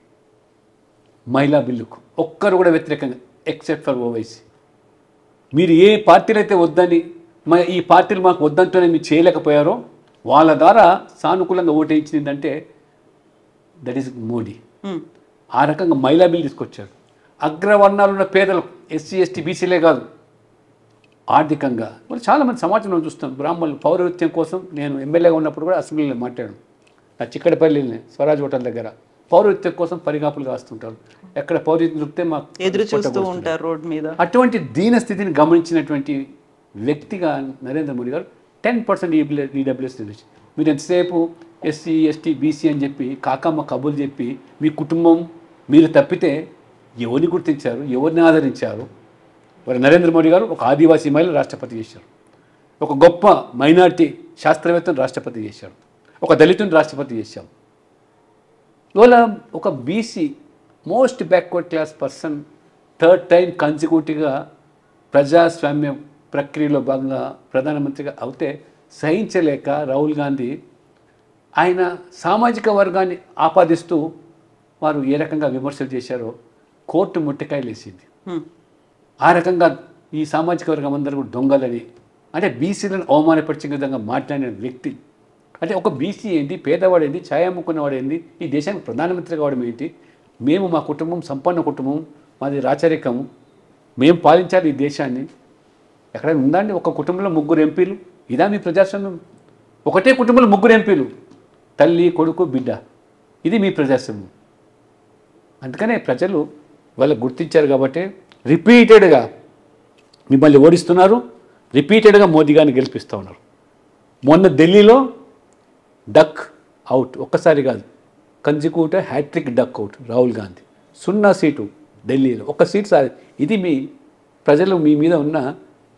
మహిళా బిల్లుకు ఒక్కరు కూడా వ్యతిరేకంగా, ఎక్సెప్ట్ ఫర్ ఓవైసీ. మీరు ఏ పార్టీలు అయితే వద్దని, ఈ పార్టీలు మాకు వద్దంటూనే మీరు చేయలేకపోయారో వాళ్ళ ద్వారా సానుకూలంగా ఓటేయించిందంటే దట్ ఈస్ మోడీ. ఆ రకంగా మహిళా బిల్ తీసుకొచ్చారు. అగ్రవర్ణాలు ఉన్న పేదలకు, ఎస్సీ, ఎస్టీ, బీసీలే కాదు, ఆర్థికంగా మరి చాలామంది సమాజంలో చూస్తాం. బ్రాహ్మణులు పౌరవిత్యం కోసం నేను ఎమ్మెల్యేగా ఉన్నప్పుడు కూడా అసెంబ్లీలో మాట్లాడాను. నా చిక్కడపల్లిని స్వరాజ్ హోటల్ దగ్గర పౌరవిత్యం కోసం పరిగాపులు కాస్తుంటారు. ఎక్కడ పౌరవిత్యం దొరికితే మాకు ఎదురు చూస్తూ ఉంటారు రోడ్ మీద. అటువంటి దీన స్థితిని గమనించినటువంటి వ్యక్తిగా నరేంద్ర మోడీ గారు 10% ఈడబ్ల్యూఎస్ రిజర్వేషన్. మీరు ఎంతసేపు ఎస్సీ, ఎస్టీ, బీసీ అని చెప్పి కాకమ్మ కబుర్లు చెప్పి మీ కుటుంబం మీరు తప్పితే ఎవరిని గుర్తించారు, ఎవరిని ఆదరించారు? మరి నరేంద్ర మోడీ గారు ఒక ఆదివాసీ మహిళ రాష్ట్రపతి చేశారు, ఒక గొప్ప మైనార్టీ శాస్త్రవేత్తను రాష్ట్రపతి చేశాడు, ఒక దళితుని రాష్ట్రపతి చేశాం. ఇవాళ ఒక BC most backward class person third time కన్సిక్యూటివ్గా ప్రజాస్వామ్య ప్రక్రియలో భాగంగా ప్రధానమంత్రిగా అవుతే సహించలేక రాహుల్ గాంధీ ఆయన సామాజిక వర్గాన్ని ఆపాదిస్తూ వారు ఏ రకంగా విమర్శలు చేశారో కోర్టు ముట్టకాయలు వేసింది. ఆ రకంగా ఈ సామాజిక వర్గం అందరూ కూడా దొంగలని, అంటే బీసీలను అవమానపరిచే విధంగా మాట్లాడిన వ్యక్తి, అంటే ఒక బీసీ ఏంటి, పేదవాడు ఏంటి, ఛాయ అమ్ముకున్నవాడు ఏంటి, ఈ దేశానికి ప్రధానమంత్రి కావడం ఏంటి, మేము మా కుటుంబం సంపన్న కుటుంబం, మాది రాచరికము, మేము పాలించాలి ఈ దేశాన్ని. ఎక్కడైనా ఉందండి ఒక కుటుంబంలో 3 ఎంపీలు? ఇదా మీ ప్రజాస్వామ్యం? ఒకటే కుటుంబంలో 3 ఎంపీలు, తల్లి కొడుకు బిడ్డ, ఇది మీ ప్రజాస్వామ్యం. అందుకనే ప్రజలు వాళ్ళు గుర్తించారు కాబట్టి రిపీటెడ్గా మిమ్మల్ని ఓడిస్తున్నారు, రిపీటెడ్గా మోదీ గారిని గెలిపిస్తూ ఉన్నారు. మొన్న ఢిల్లీలో డక్ అవుట్, ఒక్కసారి కాదు, consecutive hat trick duck out Rahul Gandhi, 0 seat ఢిల్లీలో, 1 సీటు సార్. ఇది మీ ప్రజలు మీ మీద ఉన్న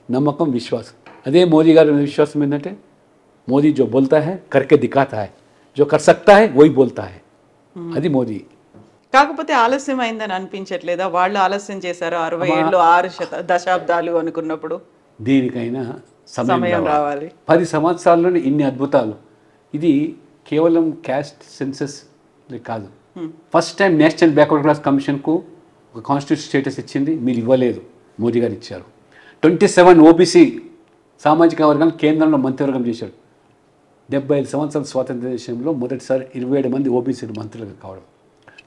నమ్మకం, విశ్వాసం. అదే మోదీ గారి విశ్వాసం ఏంటంటే మోదీ జో బోల్తా హై కర్కే దిఖాతా హై, జో కర్ సక్తా హై వోయి బోల్తా హై, అది మోదీ. కాకపోతే ఆలస్యం అయిందని అనిపించట్లేదా? వాళ్ళు ఆలస్యం చేశారు 60 ఏళ్ళు 6 దశాబ్దాలు అనుకున్నప్పుడు. దీనికైనా సమయం రావాలి. 10 సంవత్సరాల్లోనే ఇన్ని అద్భుతాలు. ఇది కేవలం క్యాస్ట్ సెన్సస్ కాదు. First time national backward class కమిషన్కు ఒక కాన్స్టిట్యూషన్ స్టేటస్ ఇచ్చింది, మీరు ఇవ్వలేదు, మోదీ గారు ఇచ్చారు. 27 ఓబీసీ సామాజిక వర్గాన్ని కేంద్రంలో మంత్రివర్గం చేశాడు. 75 సంవత్సరాల స్వాతంత్ర దేశంలో మొదటిసారి 27 మంది ఓబీసీలు మంత్రులుగా కావడం.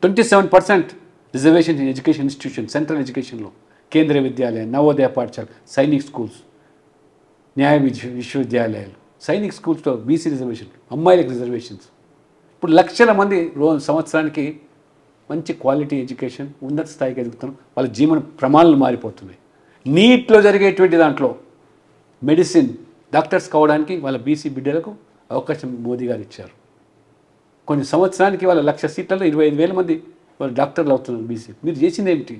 27% reservation in education institution, central ఎడ్యుకేషన్లో, కేంద్రీయ విద్యాలయం, నవోదయ పాఠశాల, సైనిక్ స్కూల్స్, న్యాయ విశ్వవిద్యాలయాలు, సైనిక్ స్కూల్స్లో బీసీ రిజర్వేషన్, అమ్మాయిలకు రిజర్వేషన్స్. ఇప్పుడు లక్షల మంది సంవత్సరానికి మంచి క్వాలిటీ ఎడ్యుకేషన్, ఉన్నత స్థాయికి ఎదుగుతున్నాం, వాళ్ళ జీవన ప్రమాణాలు మారిపోతున్నాయి. నీట్లో జరిగేటువంటి దాంట్లో మెడిసిన్ డాక్టర్స్ కావడానికి వాళ్ళ బీసీ బిడ్డలకు అవకాశం మోదీ గారు ఇచ్చారు. కొన్ని సంవత్సరానికి వాళ్ళ 1,00,000 సీట్లలో 25,000 మంది వాళ్ళు డాక్టర్లు అవుతున్నారు బీసీ. మీరు చేసింది ఏమిటి?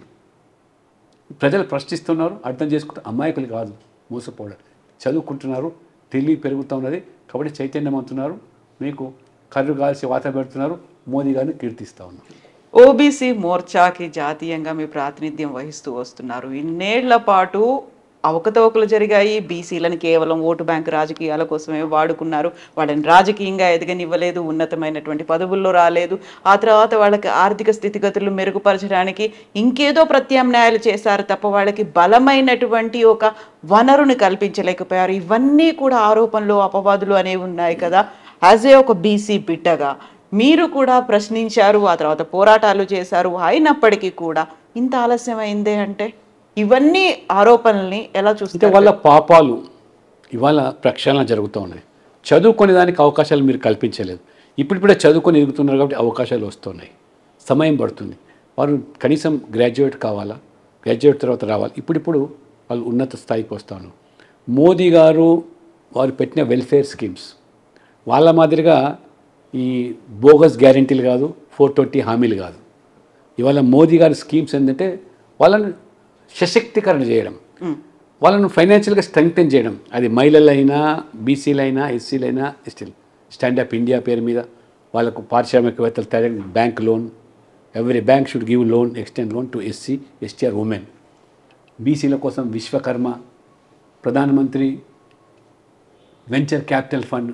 ప్రజలు ప్రశ్నిస్తున్నారు, అర్థం చేసుకుంటారు. అమాయకులు కాదు మోసపోవడం, చదువుకుంటున్నారు, తెలివి పెరుగుతూ ఉన్నది కాబట్టి చైతన్యం అవుతున్నారు, మీకు కర్రు కాల్చి వాత పెడుతున్నారు, మోదీ గారిని కీర్తిస్తూ ఉన్నారు. ఓబీసీ మోర్చాకి జాతీయంగా మీ ప్రాతినిధ్యం వహిస్తూ వస్తున్నారు. ఇన్నేళ్ల పాటు అవకతవకలు జరిగాయి. బీసీలను కేవలం ఓటు బ్యాంకు రాజకీయాల కోసమే వాడుకున్నారు. వాళ్ళని రాజకీయంగా ఎదగనివ్వలేదు, ఉన్నతమైనటువంటి పదవుల్లో రాలేదు. ఆ తర్వాత వాళ్ళకి ఆర్థిక స్థితిగతులు మెరుగుపరచడానికి ఇంకేదో ప్రత్యామ్నాయాలు చేశారు తప్ప వాళ్ళకి బలమైనటువంటి ఒక వనరుని కల్పించలేకపోయారు. ఇవన్నీ కూడా ఆరోపణలు, అపవాదులు అనేవి ఉన్నాయి కదా. యాజ్ ఏ ఒక బీసీ బిడ్డగా మీరు కూడా ప్రశ్నించారు, ఆ తర్వాత పోరాటాలు చేశారు. అయినప్పటికీ కూడా ఇంత ఆలస్యం అయిందే అంటే ఇవన్నీ ఆరోపణల్ని ఎలా చూస్తే వాళ్ళ పాపాలు ఇవాళ ప్రక్షాళన జరుగుతూ ఉన్నాయి. చదువుకునే దానికి అవకాశాలు మీరు కల్పించలేదు. ఇప్పుడిప్పుడే చదువుకొని ఎదుగుతున్నారు కాబట్టి అవకాశాలు వస్తున్నాయి, సమయం పడుతుంది. వారు కనీసం గ్రాడ్యుయేట్ కావాలా, గ్రాడ్యుయేట్ తర్వాత రావాలి. ఇప్పుడిప్పుడు వాళ్ళు ఉన్నత స్థాయికి వస్తాను. మోదీ గారు వారు పెట్టిన వెల్ఫేర్ స్కీమ్స్ వాళ్ళ మాదిరిగా ఈ బోగస్ గ్యారెంటీలు కాదు, 420 హామీలు కాదు. ఇవాళ మోదీ గారి స్కీమ్స్ ఏంటంటే వాళ్ళని సశక్తీకరణ చేయడం, వాళ్ళను ఫైనాన్షియల్గా స్ట్రెంగ్తెన్ చేయడం. అది మహిళలైనా, బీసీలైనా, ఎస్సీలైనా, స్టిల్ స్టాండప్ ఇండియా పేరు మీద వాళ్ళకు పారిశ్రామికవేత్తలు తయారు bank loan, every bank should give loan, extend loan to SC, STR women. బీసీల కోసం విశ్వకర్మ, ప్రధానమంత్రి వెంచర్ క్యాపిటల్ ఫండ్,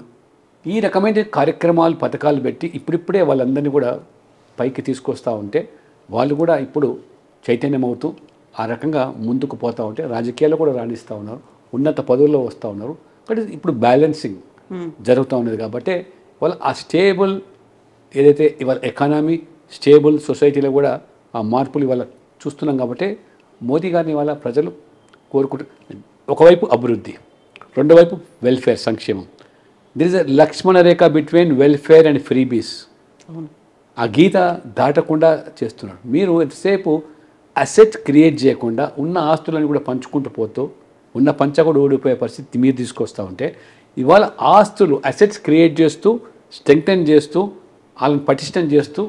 ఈ రకమైన కార్యక్రమాలు, పథకాలు పెట్టి ఇప్పుడిప్పుడే వాళ్ళందరినీ కూడా పైకి తీసుకొస్తూ ఉంటే వాళ్ళు కూడా ఇప్పుడు చైతన్యం అవుతూ ఆ రకంగా ముందుకు పోతూ ఉంటే రాజకీయాల్లో కూడా రాణిస్తూ ఉన్నారు, ఉన్నత పదవుల్లో వస్తూ ఉన్నారు. బట్ ఇప్పుడు బ్యాలెన్సింగ్ జరుగుతూ ఉన్నది కాబట్టి వాళ్ళ ఆ స్టేబుల్ ఏదైతే ఇవాళ ఎకానమీ స్టేబుల్ సొసైటీలో కూడా ఆ మార్పులు ఇవాళ చూస్తున్నాం కాబట్టి మోదీ గారిని ఇవాళ ప్రజలు కోరుకుంటున్నారు. ఒకవైపు అభివృద్ధి, రెండో వైపు వెల్ఫేర్, సంక్షేమం. There is a Lakshmana Rekha between welfare and freebies. ఆ గీత దాటకుండా చేస్తున్నారు. మీరు ఎంతసేపు అసెట్ క్రియేట్ చేయకుండా ఉన్న ఆస్తులను కూడా పంచుకుంటూ పోతూ ఉన్న పంచ కూడా ఊడిపోయే పరిస్థితి మీరు తీసుకొస్తూ ఉంటే ఇవాళ ఆస్తులు అసెట్స్ క్రియేట్ చేస్తూ స్ట్రెంగ్తెన్ చేస్తూ వాళ్ళని పటిష్టం చేస్తూ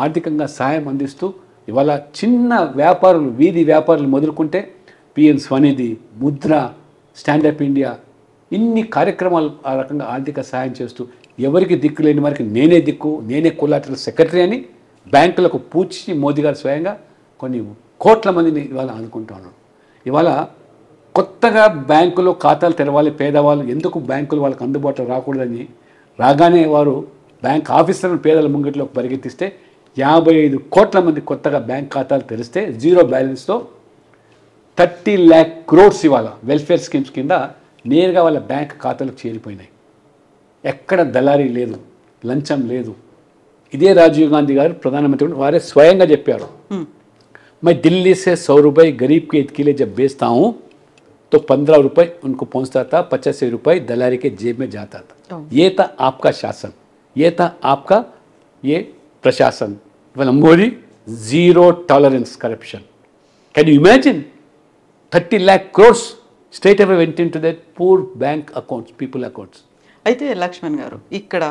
ఆర్థికంగా సాయం అందిస్తూ ఇవాళ చిన్న వ్యాపారులు, వీధి వ్యాపారులు మొదలుకుంటే PM Svanidhi, Mudra, stand up India, ఇన్ని కార్యక్రమాలు ఆ రకంగా ఆర్థిక సహాయం చేస్తూ ఎవరికి దిక్కు లేని వారికి నేనే దిక్కు, నేనే కొలాటరల్ సెక్రటరీ అని బ్యాంకులకు పూచి మోదీ గారు స్వయంగా కొన్ని కోట్ల మందిని ఇవాళ ఆదుకుంటూ ఉన్నారు. ఇవాళ కొత్తగా బ్యాంకులో ఖాతాలు తెరవాలి పేదవాళ్ళు, ఎందుకు బ్యాంకులు వాళ్ళకి అందుబాటులో రాకూడదని రాగానే వారు బ్యాంక్ ఆఫీసర్లను పేదల ముంగిట్లోకి పరిగెత్తిస్తే 55 కోట్ల మంది కొత్తగా బ్యాంక్ ఖాతాలు తెరిస్తే జీరో బ్యాలెన్స్తో 30 lakh crores ఇవాళ వెల్ఫేర్ స్కీమ్స్ కింద నేరుగా వాళ్ళ బ్యాంక్ ఖాతాలకు చేరిపోయినాయి. ఎక్కడ దళారీ లేదు, లంచం లేదు. ఇదే రాజీవ్ గాంధీ గారు ప్రధానమంత్రి వారే స్వయంగా చెప్పారు, मैं दिल्ली से 100 रुपये गरीब के ईद के लिए जब बेचता हूँ तो 15 रुपये उनको पहुँचता था, 85 रुपये दलारी के जेब में जाता था. ये था आपका शासन, ये था आपका ये प्रशासन. Modi zero tolerance corruption. Can you imagine 30 lakh crores straight away went into that poor bank accounts, people accounts. అయితే లక్ష్మణ్ గారు ఇక్కడ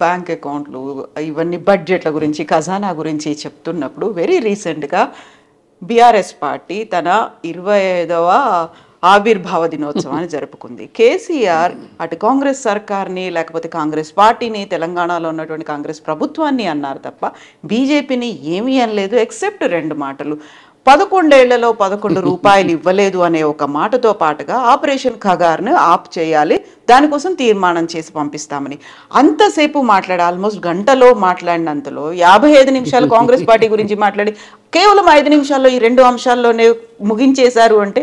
బ్యాంక్ అకౌంట్లు ఇవన్నీ బడ్జెట్ల గురించి ఖజానా గురించి చెప్తున్నప్పుడు వెరీ రీసెంట్గా బీఆర్ఎస్ పార్టీ తన 25వ ఆవిర్భావ దినోత్సవాన్ని జరుపుకుంది. కేసీఆర్ అటు కాంగ్రెస్ సర్కార్ని లేకపోతే కాంగ్రెస్ పార్టీని తెలంగాణలో ఉన్నటువంటి కాంగ్రెస్ ప్రభుత్వాన్ని అన్నారు తప్ప బీజేపీని ఏమీ అనలేదు. ఎక్సెప్ట్ 2 మాటలు, 11 ఏళ్లలో 11 రూపాయలు ఇవ్వలేదు అనే ఒక మాటతో పాటుగా ఆపరేషన్ ఖగార్ను ఆప్ చేయాలి, దానికోసం తీర్మానం చేసి పంపిస్తామని అంతసేపు మాట్లాడి ఆల్మోస్ట్ గంటలో మాట్లాడినంతలో 55 నిమిషాలు కాంగ్రెస్ పార్టీ గురించి మాట్లాడి కేవలం 5 నిమిషాల్లో ఈ 2 అంశాల్లోనే ముగించేశారు. అంటే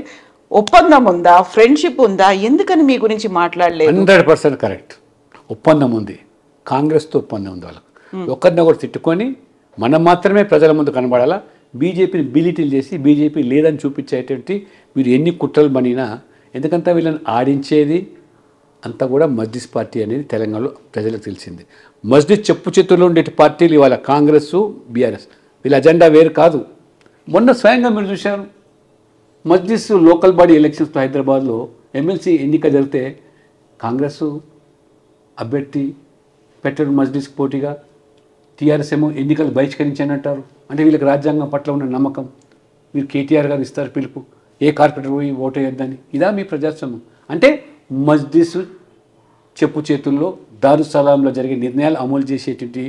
ఒప్పందం ఉందా, ఫ్రెండ్షిప్ ఉందా, ఎందుకని మీ గురించి మాట్లాడలేదు? 100% కరెక్ట్. ఒప్పందం ఉంది, కాంగ్రెస్తో ఒప్పందం ఉంది. వాళ్ళకి ఒకరినొకరు తిట్టుకొని మనం మాత్రమే ప్రజల ముందు కనబడాలా, బీజేపీని బిలిటిల్ చేసి బీజేపీ లేదని చూపించేటువంటి మీరు ఎన్ని కుట్రలు బనినా, ఎందుకంటే వీళ్ళని ఆడించేది అంతా కూడా మజ్లిస్ పార్టీ అనేది తెలంగాణలో ప్రజలకు తెలిసింది. మజ్లిస్ చెప్పు చేతుల్లో ఉండే పార్టీలు ఇవాళ కాంగ్రెస్, బీఆర్ఎస్, వీళ్ళ అజెండా వేరు కాదు. మొన్న స్వయంగా మీరు చూశారు, మజ్లిస్ లోకల్ బాడీ ఎలక్షన్స్ హైదరాబాద్లో ఎమ్మెల్సీ ఎన్నిక జరిగితే కాంగ్రెస్ అభ్యర్థి పెట్టరు మజ్లిస్కి పోటీగా, టీఆర్ఎస్ ఏమో ఎన్నికలు బహిష్కరించని అంటారు. అంటే వీళ్ళకి రాజ్యాంగం పట్ల ఉన్న నమ్మకం, మీరు కేటీఆర్ గారు ఇస్తారు పిలుపు, ఏ కార్పొరేటర్ పోయి ఓటు వేయొద్దని. ఇదా మీ ప్రజాస్వామ్యం? అంటే మజ్లిస్ చెప్పు చేతుల్లో దారుసలాంలో జరిగే నిర్ణయాలు అమలు చేసేటువంటి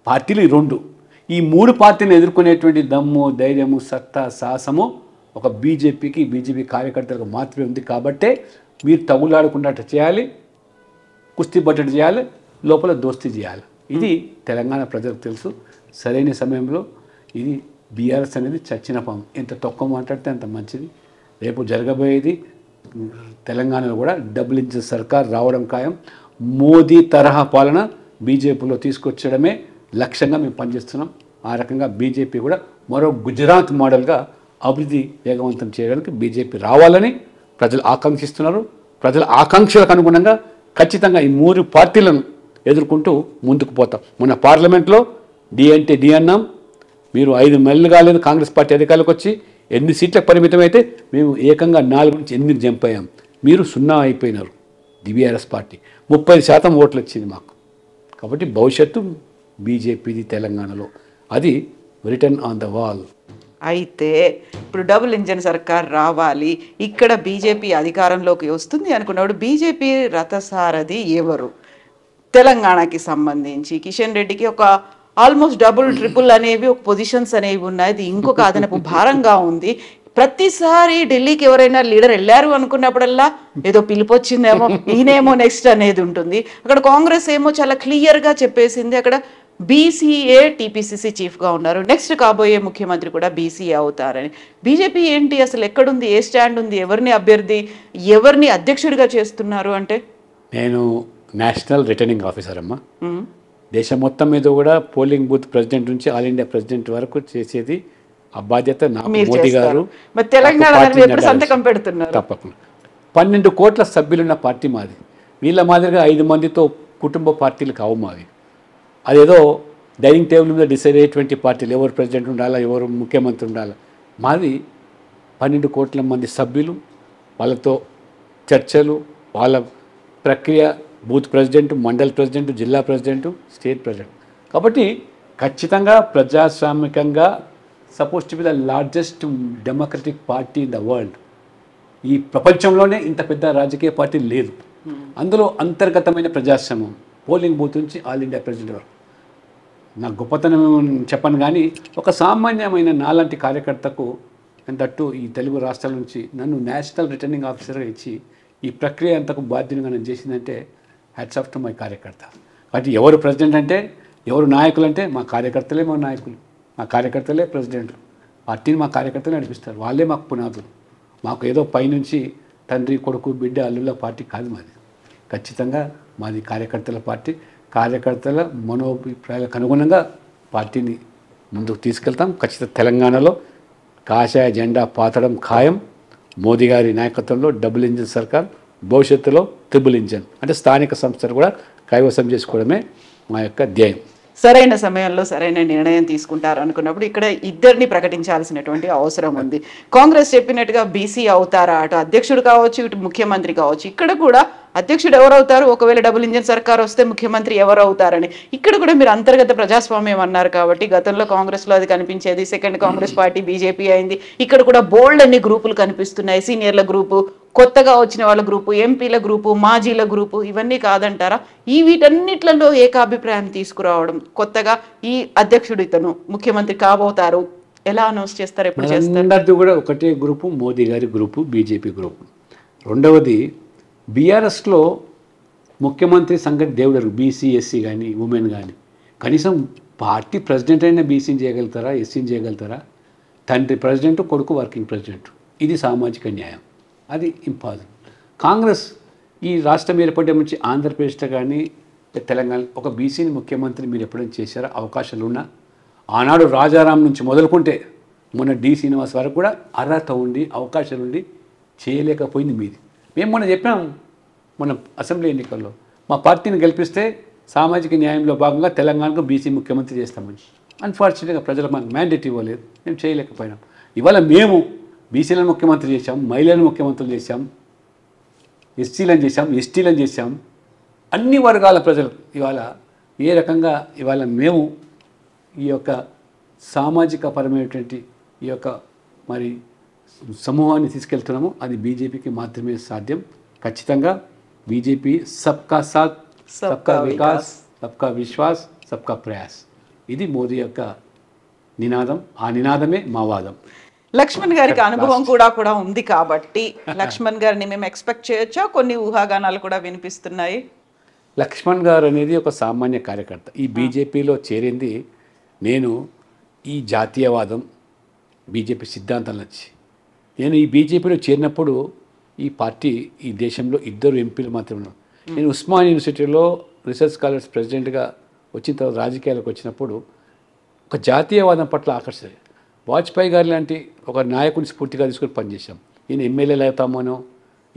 పార్టీలు ఈ 2. ఈ 3 పార్టీలను ఎదుర్కొనేటువంటి దమ్ము, ధైర్యము, సత్తా, సాహసము ఒక బీజేపీ కార్యకర్తలకు మాత్రమే ఉంది. కాబట్టే మీరు తగులాడకుండా చేయాలి, కుస్తీ బట్టడి చేయాలి, లోపల దోస్తీ చేయాలి. ఇది తెలంగాణ ప్రజలకు తెలుసు. సరైన సమయంలో ఇది బీఆర్ఎస్ అనేది చచ్చిన పాము, ఎంత తక్కువ మాట్లాడితే అంత మంచిది. రేపు జరగబోయేది తెలంగాణలో కూడా డబుల్ ఇంజిన్ సర్కార్ రావడం ఖాయం. మోదీ తరహా పాలన బీజేపీలో తీసుకొచ్చడమే లక్ష్యంగా మేము పనిచేస్తున్నాం. ఆ రకంగా బీజేపీ కూడా మరో గుజరాత్ మోడల్గా అభివృద్ధి వేగవంతం చేయడానికి బీజేపీ రావాలని ప్రజలు ఆకాంక్షిస్తున్నారు. ప్రజల ఆకాంక్షలకు అనుగుణంగా ఖచ్చితంగా ఈ 3 పార్టీలను ఎదుర్కొంటూ ముందుకు పోతాం. మొన్న పార్లమెంట్లో డి అంటే డి అన్నాం. మీరు 5 నెలలు కాలేదు కాంగ్రెస్ పార్టీ అధికారులకు వచ్చి 8 సీట్లకు పరిమితం అయితే మేము ఏకంగా 4 నుంచి 8 జంప్ అయ్యాం. మీరు 0 అయిపోయినారు. బీఆర్ఎస్ పార్టీ 30% ఓట్లు వచ్చింది మాకు. కాబట్టి భవిష్యత్తు బీజేపీది తెలంగాణలో, అది రిటర్న్ ఆన్ ద వాల్. అయితే ఇప్పుడు డబుల్ ఇంజన్ సర్కార్ రావాలి, ఇక్కడ బీజేపీ అధికారంలోకి వస్తుంది అనుకున్నాడు. బీజేపీ రథసారథి ఎవరు? తెలంగాణకి సంబంధించి కిషన్ రెడ్డికి ఒక ఆల్మోస్ట్ డబుల్ ట్రిపుల్ అనేవి ఒక పొజిషన్స్ అనేవి ఉన్నాయి. అది ఇంకొక అదనపు భారంగా ఉంది. ప్రతిసారి ఢిల్లీకి ఎవరైనా లీడర్ వెళ్ళారు అనుకున్నప్పుడల్లా ఏదో పిలుపు వచ్చిందేమో, ఈయనేమో నెక్స్ట్ అనేది ఉంటుంది. అక్కడ కాంగ్రెస్ ఏమో చాలా క్లియర్గా చెప్పేసింది, అక్కడ బీసీఏ టీపీసీసీ చీఫ్గా ఉన్నారు, నెక్స్ట్ కాబోయే ముఖ్యమంత్రి కూడా బీసీఏ అవుతారని. బీజేపీ ఏంటి అసలు, ఎక్కడుంది, ఏ స్టాండ్ ఉంది, ఎవరిని అభ్యర్థి, ఎవరిని అధ్యక్షుడిగా చేస్తున్నారు? అంటే నేను నేషనల్ రిటర్నింగ్ ఆఫీసర్ అమ్మా. దేశం మొత్తం మీద కూడా పోలింగ్ బూత్ ప్రెసిడెంట్ నుంచి ఆల్ ఇండియా ప్రెసిడెంట్ వరకు చేసేది ఆ బాధ్యత నాకు. మోదీ గారు సంతకం పెడుతున్నారు. తప్పకుండా 12 కోట్ల సభ్యులున్న పార్టీ మాది. వీళ్ళ మాదిరిగా 5 మందితో కుటుంబ పార్టీలు కావు మావి. అదేదో డైనింగ్ టేబుల్ మీద డిసైడ్ అయ్యేటువంటి పార్టీలు, ఎవరు ప్రెసిడెంట్ ఉండాలా, ఎవరు ముఖ్యమంత్రి ఉండాలా. మాది 12 కోట్ల మంది సభ్యులు, వాళ్ళతో చర్చలు, వాళ్ళ ప్రక్రియ, బూత్ ప్రెసిడెంట్, మండల్ ప్రెసిడెంట్, జిల్లా ప్రెసిడెంట్, స్టేట్ ప్రెసిడెంట్. కాబట్టి ఖచ్చితంగా ప్రజాస్వామికంగా suppose to be the largest democratic party in the world. ఈ ప్రపంచంలోనే ఇంత పెద్ద రాజకీయ పార్టీ లేదు. అందులో అంతర్గతమైన ప్రజాస్వామ్యం, పోలింగ్ బూత్ నుంచి ఆల్ ఇండియా ప్రెసిడెంట్ వరకు. నాకు గొప్పతనం చెప్పను కానీ ఒక సామాన్యమైన నాలాంటి కార్యకర్తకు దట్టు ఈ తెలుగు రాష్ట్రాల నుంచి నన్ను నేషనల్ రిటర్నింగ్ ఆఫీసర్గా ఇచ్చి ఈ ప్రక్రియ అంతకు బాధ్యునిగా నన్ను చేసిందంటే హ్యాట్స్ ఆఫ్ టు మై కార్యకర్త. కాబట్టి ఎవరు ప్రెసిడెంట్ అంటే, ఎవరు నాయకులు అంటే మా కార్యకర్తలే మా నాయకులు, మా కార్యకర్తలే ప్రెసిడెంట్. పార్టీని మా కార్యకర్తలు నడిపిస్తారు, వాళ్ళే మాకు పునాదులు. మాకు ఏదో పైనుంచి తండ్రి కొడుకు బిడ్డ అల్లుల పార్టీ కాదు మాది. ఖచ్చితంగా మాది కార్యకర్తల పార్టీ. కార్యకర్తల మనోభిప్రాయాలకు అనుగుణంగా పార్టీని ముందుకు తీసుకెళ్తాం. ఖచ్చితంగా తెలంగాణలో కాషాయ జెండా పాతడం ఖాయం. మోదీ గారి నాయకత్వంలో డబుల్ ఇంజిన్ సర్కార్, భవిష్యత్తులో ట్రిపుల్ ఇంజిన్ అంటే స్థానిక సంస్థలు కూడా కైవసం చేసుకోవడమే మా యొక్క ధ్యేయం. సరైన సమయంలో సరైన నిర్ణయం తీసుకుంటారు అనుకున్నప్పుడు ఇక్కడ ఇద్దరిని ప్రకటించాల్సినటువంటి అవసరం ఉంది. కాంగ్రెస్ చెప్పినట్టుగా బీసీ అవుతారా, అటు అధ్యక్షుడు కావచ్చు ఇటు ముఖ్యమంత్రి కావచ్చు. ఇక్కడ కూడా అధ్యక్షుడు ఎవరవుతారు, ఒకవేళ డబుల్ ఇంజిన్ సర్కార్ వస్తే ముఖ్యమంత్రి ఎవరు అవుతారని ఇక్కడ కూడా మీరు అంతర్గత ప్రజాస్వామ్యం అన్నారు కాబట్టి గతంలో కాంగ్రెస్లో అది కనిపించేది. సెకండ్ కాంగ్రెస్ పార్టీ బీజేపీ అయింది. ఇక్కడ కూడా బోల్డ్ అన్ని గ్రూపులు కనిపిస్తున్నాయి. సీనియర్ల గ్రూపు, కొత్తగా వచ్చిన వాళ్ళ గ్రూపు, ఎంపీల గ్రూపు, మాజీల గ్రూపు, ఇవన్నీ కాదంటారా? వీటన్నిట్లలో ఏకాభిప్రాయం తీసుకురావడం, కొత్తగా ఈ అధ్యక్షుడు ఇతను ముఖ్యమంత్రి కాబోతారు, ఎలా అనౌన్స్ చేస్తారు, ఎప్పుడు చేస్తారు? అందరిది కూడా ఒకటే గ్రూపు, మోదీ గారి గ్రూపు, బీజేపీ గ్రూపు. రెండవది బీఆర్ఎస్లో ముఖ్యమంత్రి సంగతి దేవుడరు, బీసీ ఎస్సీ కానీ ఉమెన్ కానీ. కనీసం పార్టీ ప్రెసిడెంట్ అయినా బీసీని చేయగలుగుతారా, ఎస్సీని చేయగలుగుతారా? తండ్రి ప్రెసిడెంట్, కొడుకు వర్కింగ్ ప్రెసిడెంట్. ఇది సామాజిక న్యాయం, అది ఇంపాసిబుల్. కాంగ్రెస్ ఈ రాష్ట్రం ఏర్పడే నుంచి ఆంధ్రప్రదేశ్లో కానీ తెలంగాణ ఒక బీసీని ముఖ్యమంత్రి మీరు ఎప్పుడైనా చేశారా? అవకాశాలు ఉన్నా ఆనాడు రాజారాం నుంచి మొదలుకుంటే మొన్న డి శ్రీనివాస్ వరకు కూడా అర్హత ఉండి అవకాశాలు ఉండి చేయలేకపోయింది మీది. మేము మొన్న చెప్పాం, మన అసెంబ్లీ ఎన్నికల్లో మా పార్టీని గెలిపిస్తే సామాజిక న్యాయంలో భాగంగా తెలంగాణకు బీసీ ముఖ్యమంత్రి చేస్తామని. అన్ఫార్చునేట్గా ప్రజలు మనకు మ్యాండేట్ ఇవ్వలేదు, మేము చేయలేకపోయినాం. ఇవాళ మేము బీసీలను ముఖ్యమంత్రి చేశాం, మహిళలను ముఖ్యమంత్రులు చేశాం, ఎస్సీలను చేశాం, ఎస్టీలను చేశాం. అన్ని వర్గాల ప్రజలు ఇవాళ ఏ రకంగా ఇవాళ మేము ఈ యొక్క సామాజిక పరమైనటువంటి ఈ యొక్క మరి సమూహాన్ని తీసుకెళ్తున్నాము, అది బీజేపీకి మాత్రమే సాధ్యం. ఖచ్చితంగా బీజేపీ సబ్కా సాత్, సబ్కా వికాస్, సబ్కా విశ్వాస్, సబ్కా ప్రయాస్, ఇది మోదీ యొక్క నినాదం. ఆ నినాదమే మా వాదం. లక్ష్మణ్ గారికి అనుభవం కూడా ఉంది కాబట్టి లక్ష్మణ్ గారిని మేము ఎక్స్పెక్ట్ చేయొచ్చా? కొన్ని ఊహాగానాలు కూడా వినిపిస్తున్నాయి. లక్ష్మణ్ గారు అనేది ఒక సామాన్య కార్యకర్త. ఈ బీజేపీలో చేరింది నేను ఈ జాతీయవాదం, బీజేపీ సిద్ధాంతాలు నచ్చి. నేను ఈ బీజేపీలో చేరినప్పుడు ఈ పార్టీ ఈ దేశంలో 2 ఎంపీలు మాత్రమే ఉన్నారు. నేను ఉస్మాన్ యూనివర్సిటీలో రీసెర్చ్ స్కాలర్స్ ప్రెసిడెంట్గా వచ్చిన తర్వాత రాజకీయాలకు వచ్చినప్పుడు ఒక జాతీయవాదం పట్ల ఆకర్షణ. వాజ్పేయి గారు లాంటి ఒక నాయకుని స్ఫూర్తిగా తీసుకొని పనిచేశాం. ఈయన ఎమ్మెల్యేలు అవుతామనో,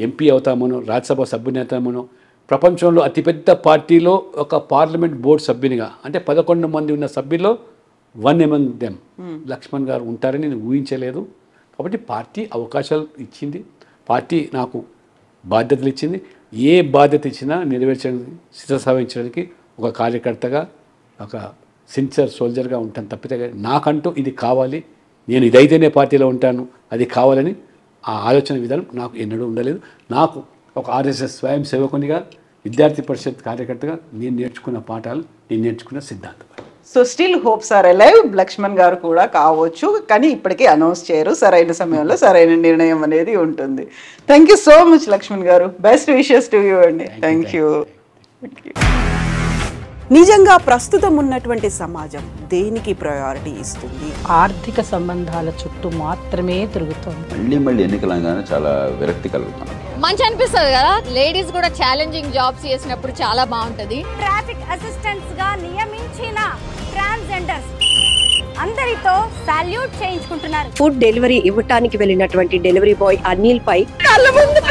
ఎంపీ అవుతామనో, రాజ్యసభ సభ్యుని అవుతామనో, ప్రపంచంలో అతిపెద్ద పార్టీలో ఒక పార్లమెంట్ బోర్డు సభ్యునిగా అంటే 11 మంది ఉన్న సభ్యుల్లో 1 among them లక్ష్మణ్ గారు ఉంటారని నేను ఊహించలేదు. కాబట్టి పార్టీ అవకాశాలు ఇచ్చింది, పార్టీ నాకు బాధ్యతలు ఇచ్చింది. ఏ బాధ్యత ఇచ్చినా నెరవేర్చడానికి, శిరసావహించడానికి ఒక కార్యకర్తగా, ఒక సిన్సియర్ సోల్జర్గా ఉంటాను తప్పితే నాకంటూ ఇది కావాలి, నేను ఇదైతేనే పార్టీలో ఉంటాను, అది కావాలని ఆ ఆలోచన విధానం నాకు ఎన్నడూ ఉండలేదు. నాకు ఒక ఆర్ఎస్ఎస్ స్వయం సేవకునిగా, విద్యార్థి పరిషత్ కార్యకర్తగా నేను నేర్చుకున్న పాఠాలు, నేను నేర్చుకున్న సిద్ధాంతం. So still hopes are alive. Lakshman గారు కూడా కావచ్చు, కానీ ఇప్పటికీ అనౌన్స్ చేయరు. సరైన సమయంలో సరైన నిర్ణయం అనేది ఉంటుంది. Thank you so much Lakshman గారు. బెస్ట్ విషెస్ టు యూ అండి. Thank you. నిజంగా ప్రస్తుతం ఉన్నటువంటి సమాజం దేనికి ప్రయారిటీ ఇస్తుంది? ఆర్థిక సంబంధాల చుట్టూ మాత్రమే తిరుగుతుంది. మళ్ళీ ఎన్నికలంగానే చాలా విరక్తి కలుగుతాం. మంచి అనిపిస్తుంది కదా, లేడీస్ కూడా ఛాలెంజింగ్ జాబ్స్ చేసినప్పుడు చాలా బాగుంటది. ట్రాఫిక్ అసిస్టెంట్స్ గా నియమించిన ట్రాన్స్జెండర్స్ అందరితో సాల్యూట్ చేయించుకుంటున్నారు. ఫుడ్ డెలివరీ ఇవ్వటానికి వెళ్ళినటువంటి డెలివరీ బాయ్ అనిల్ పై కళ్ళ ముందు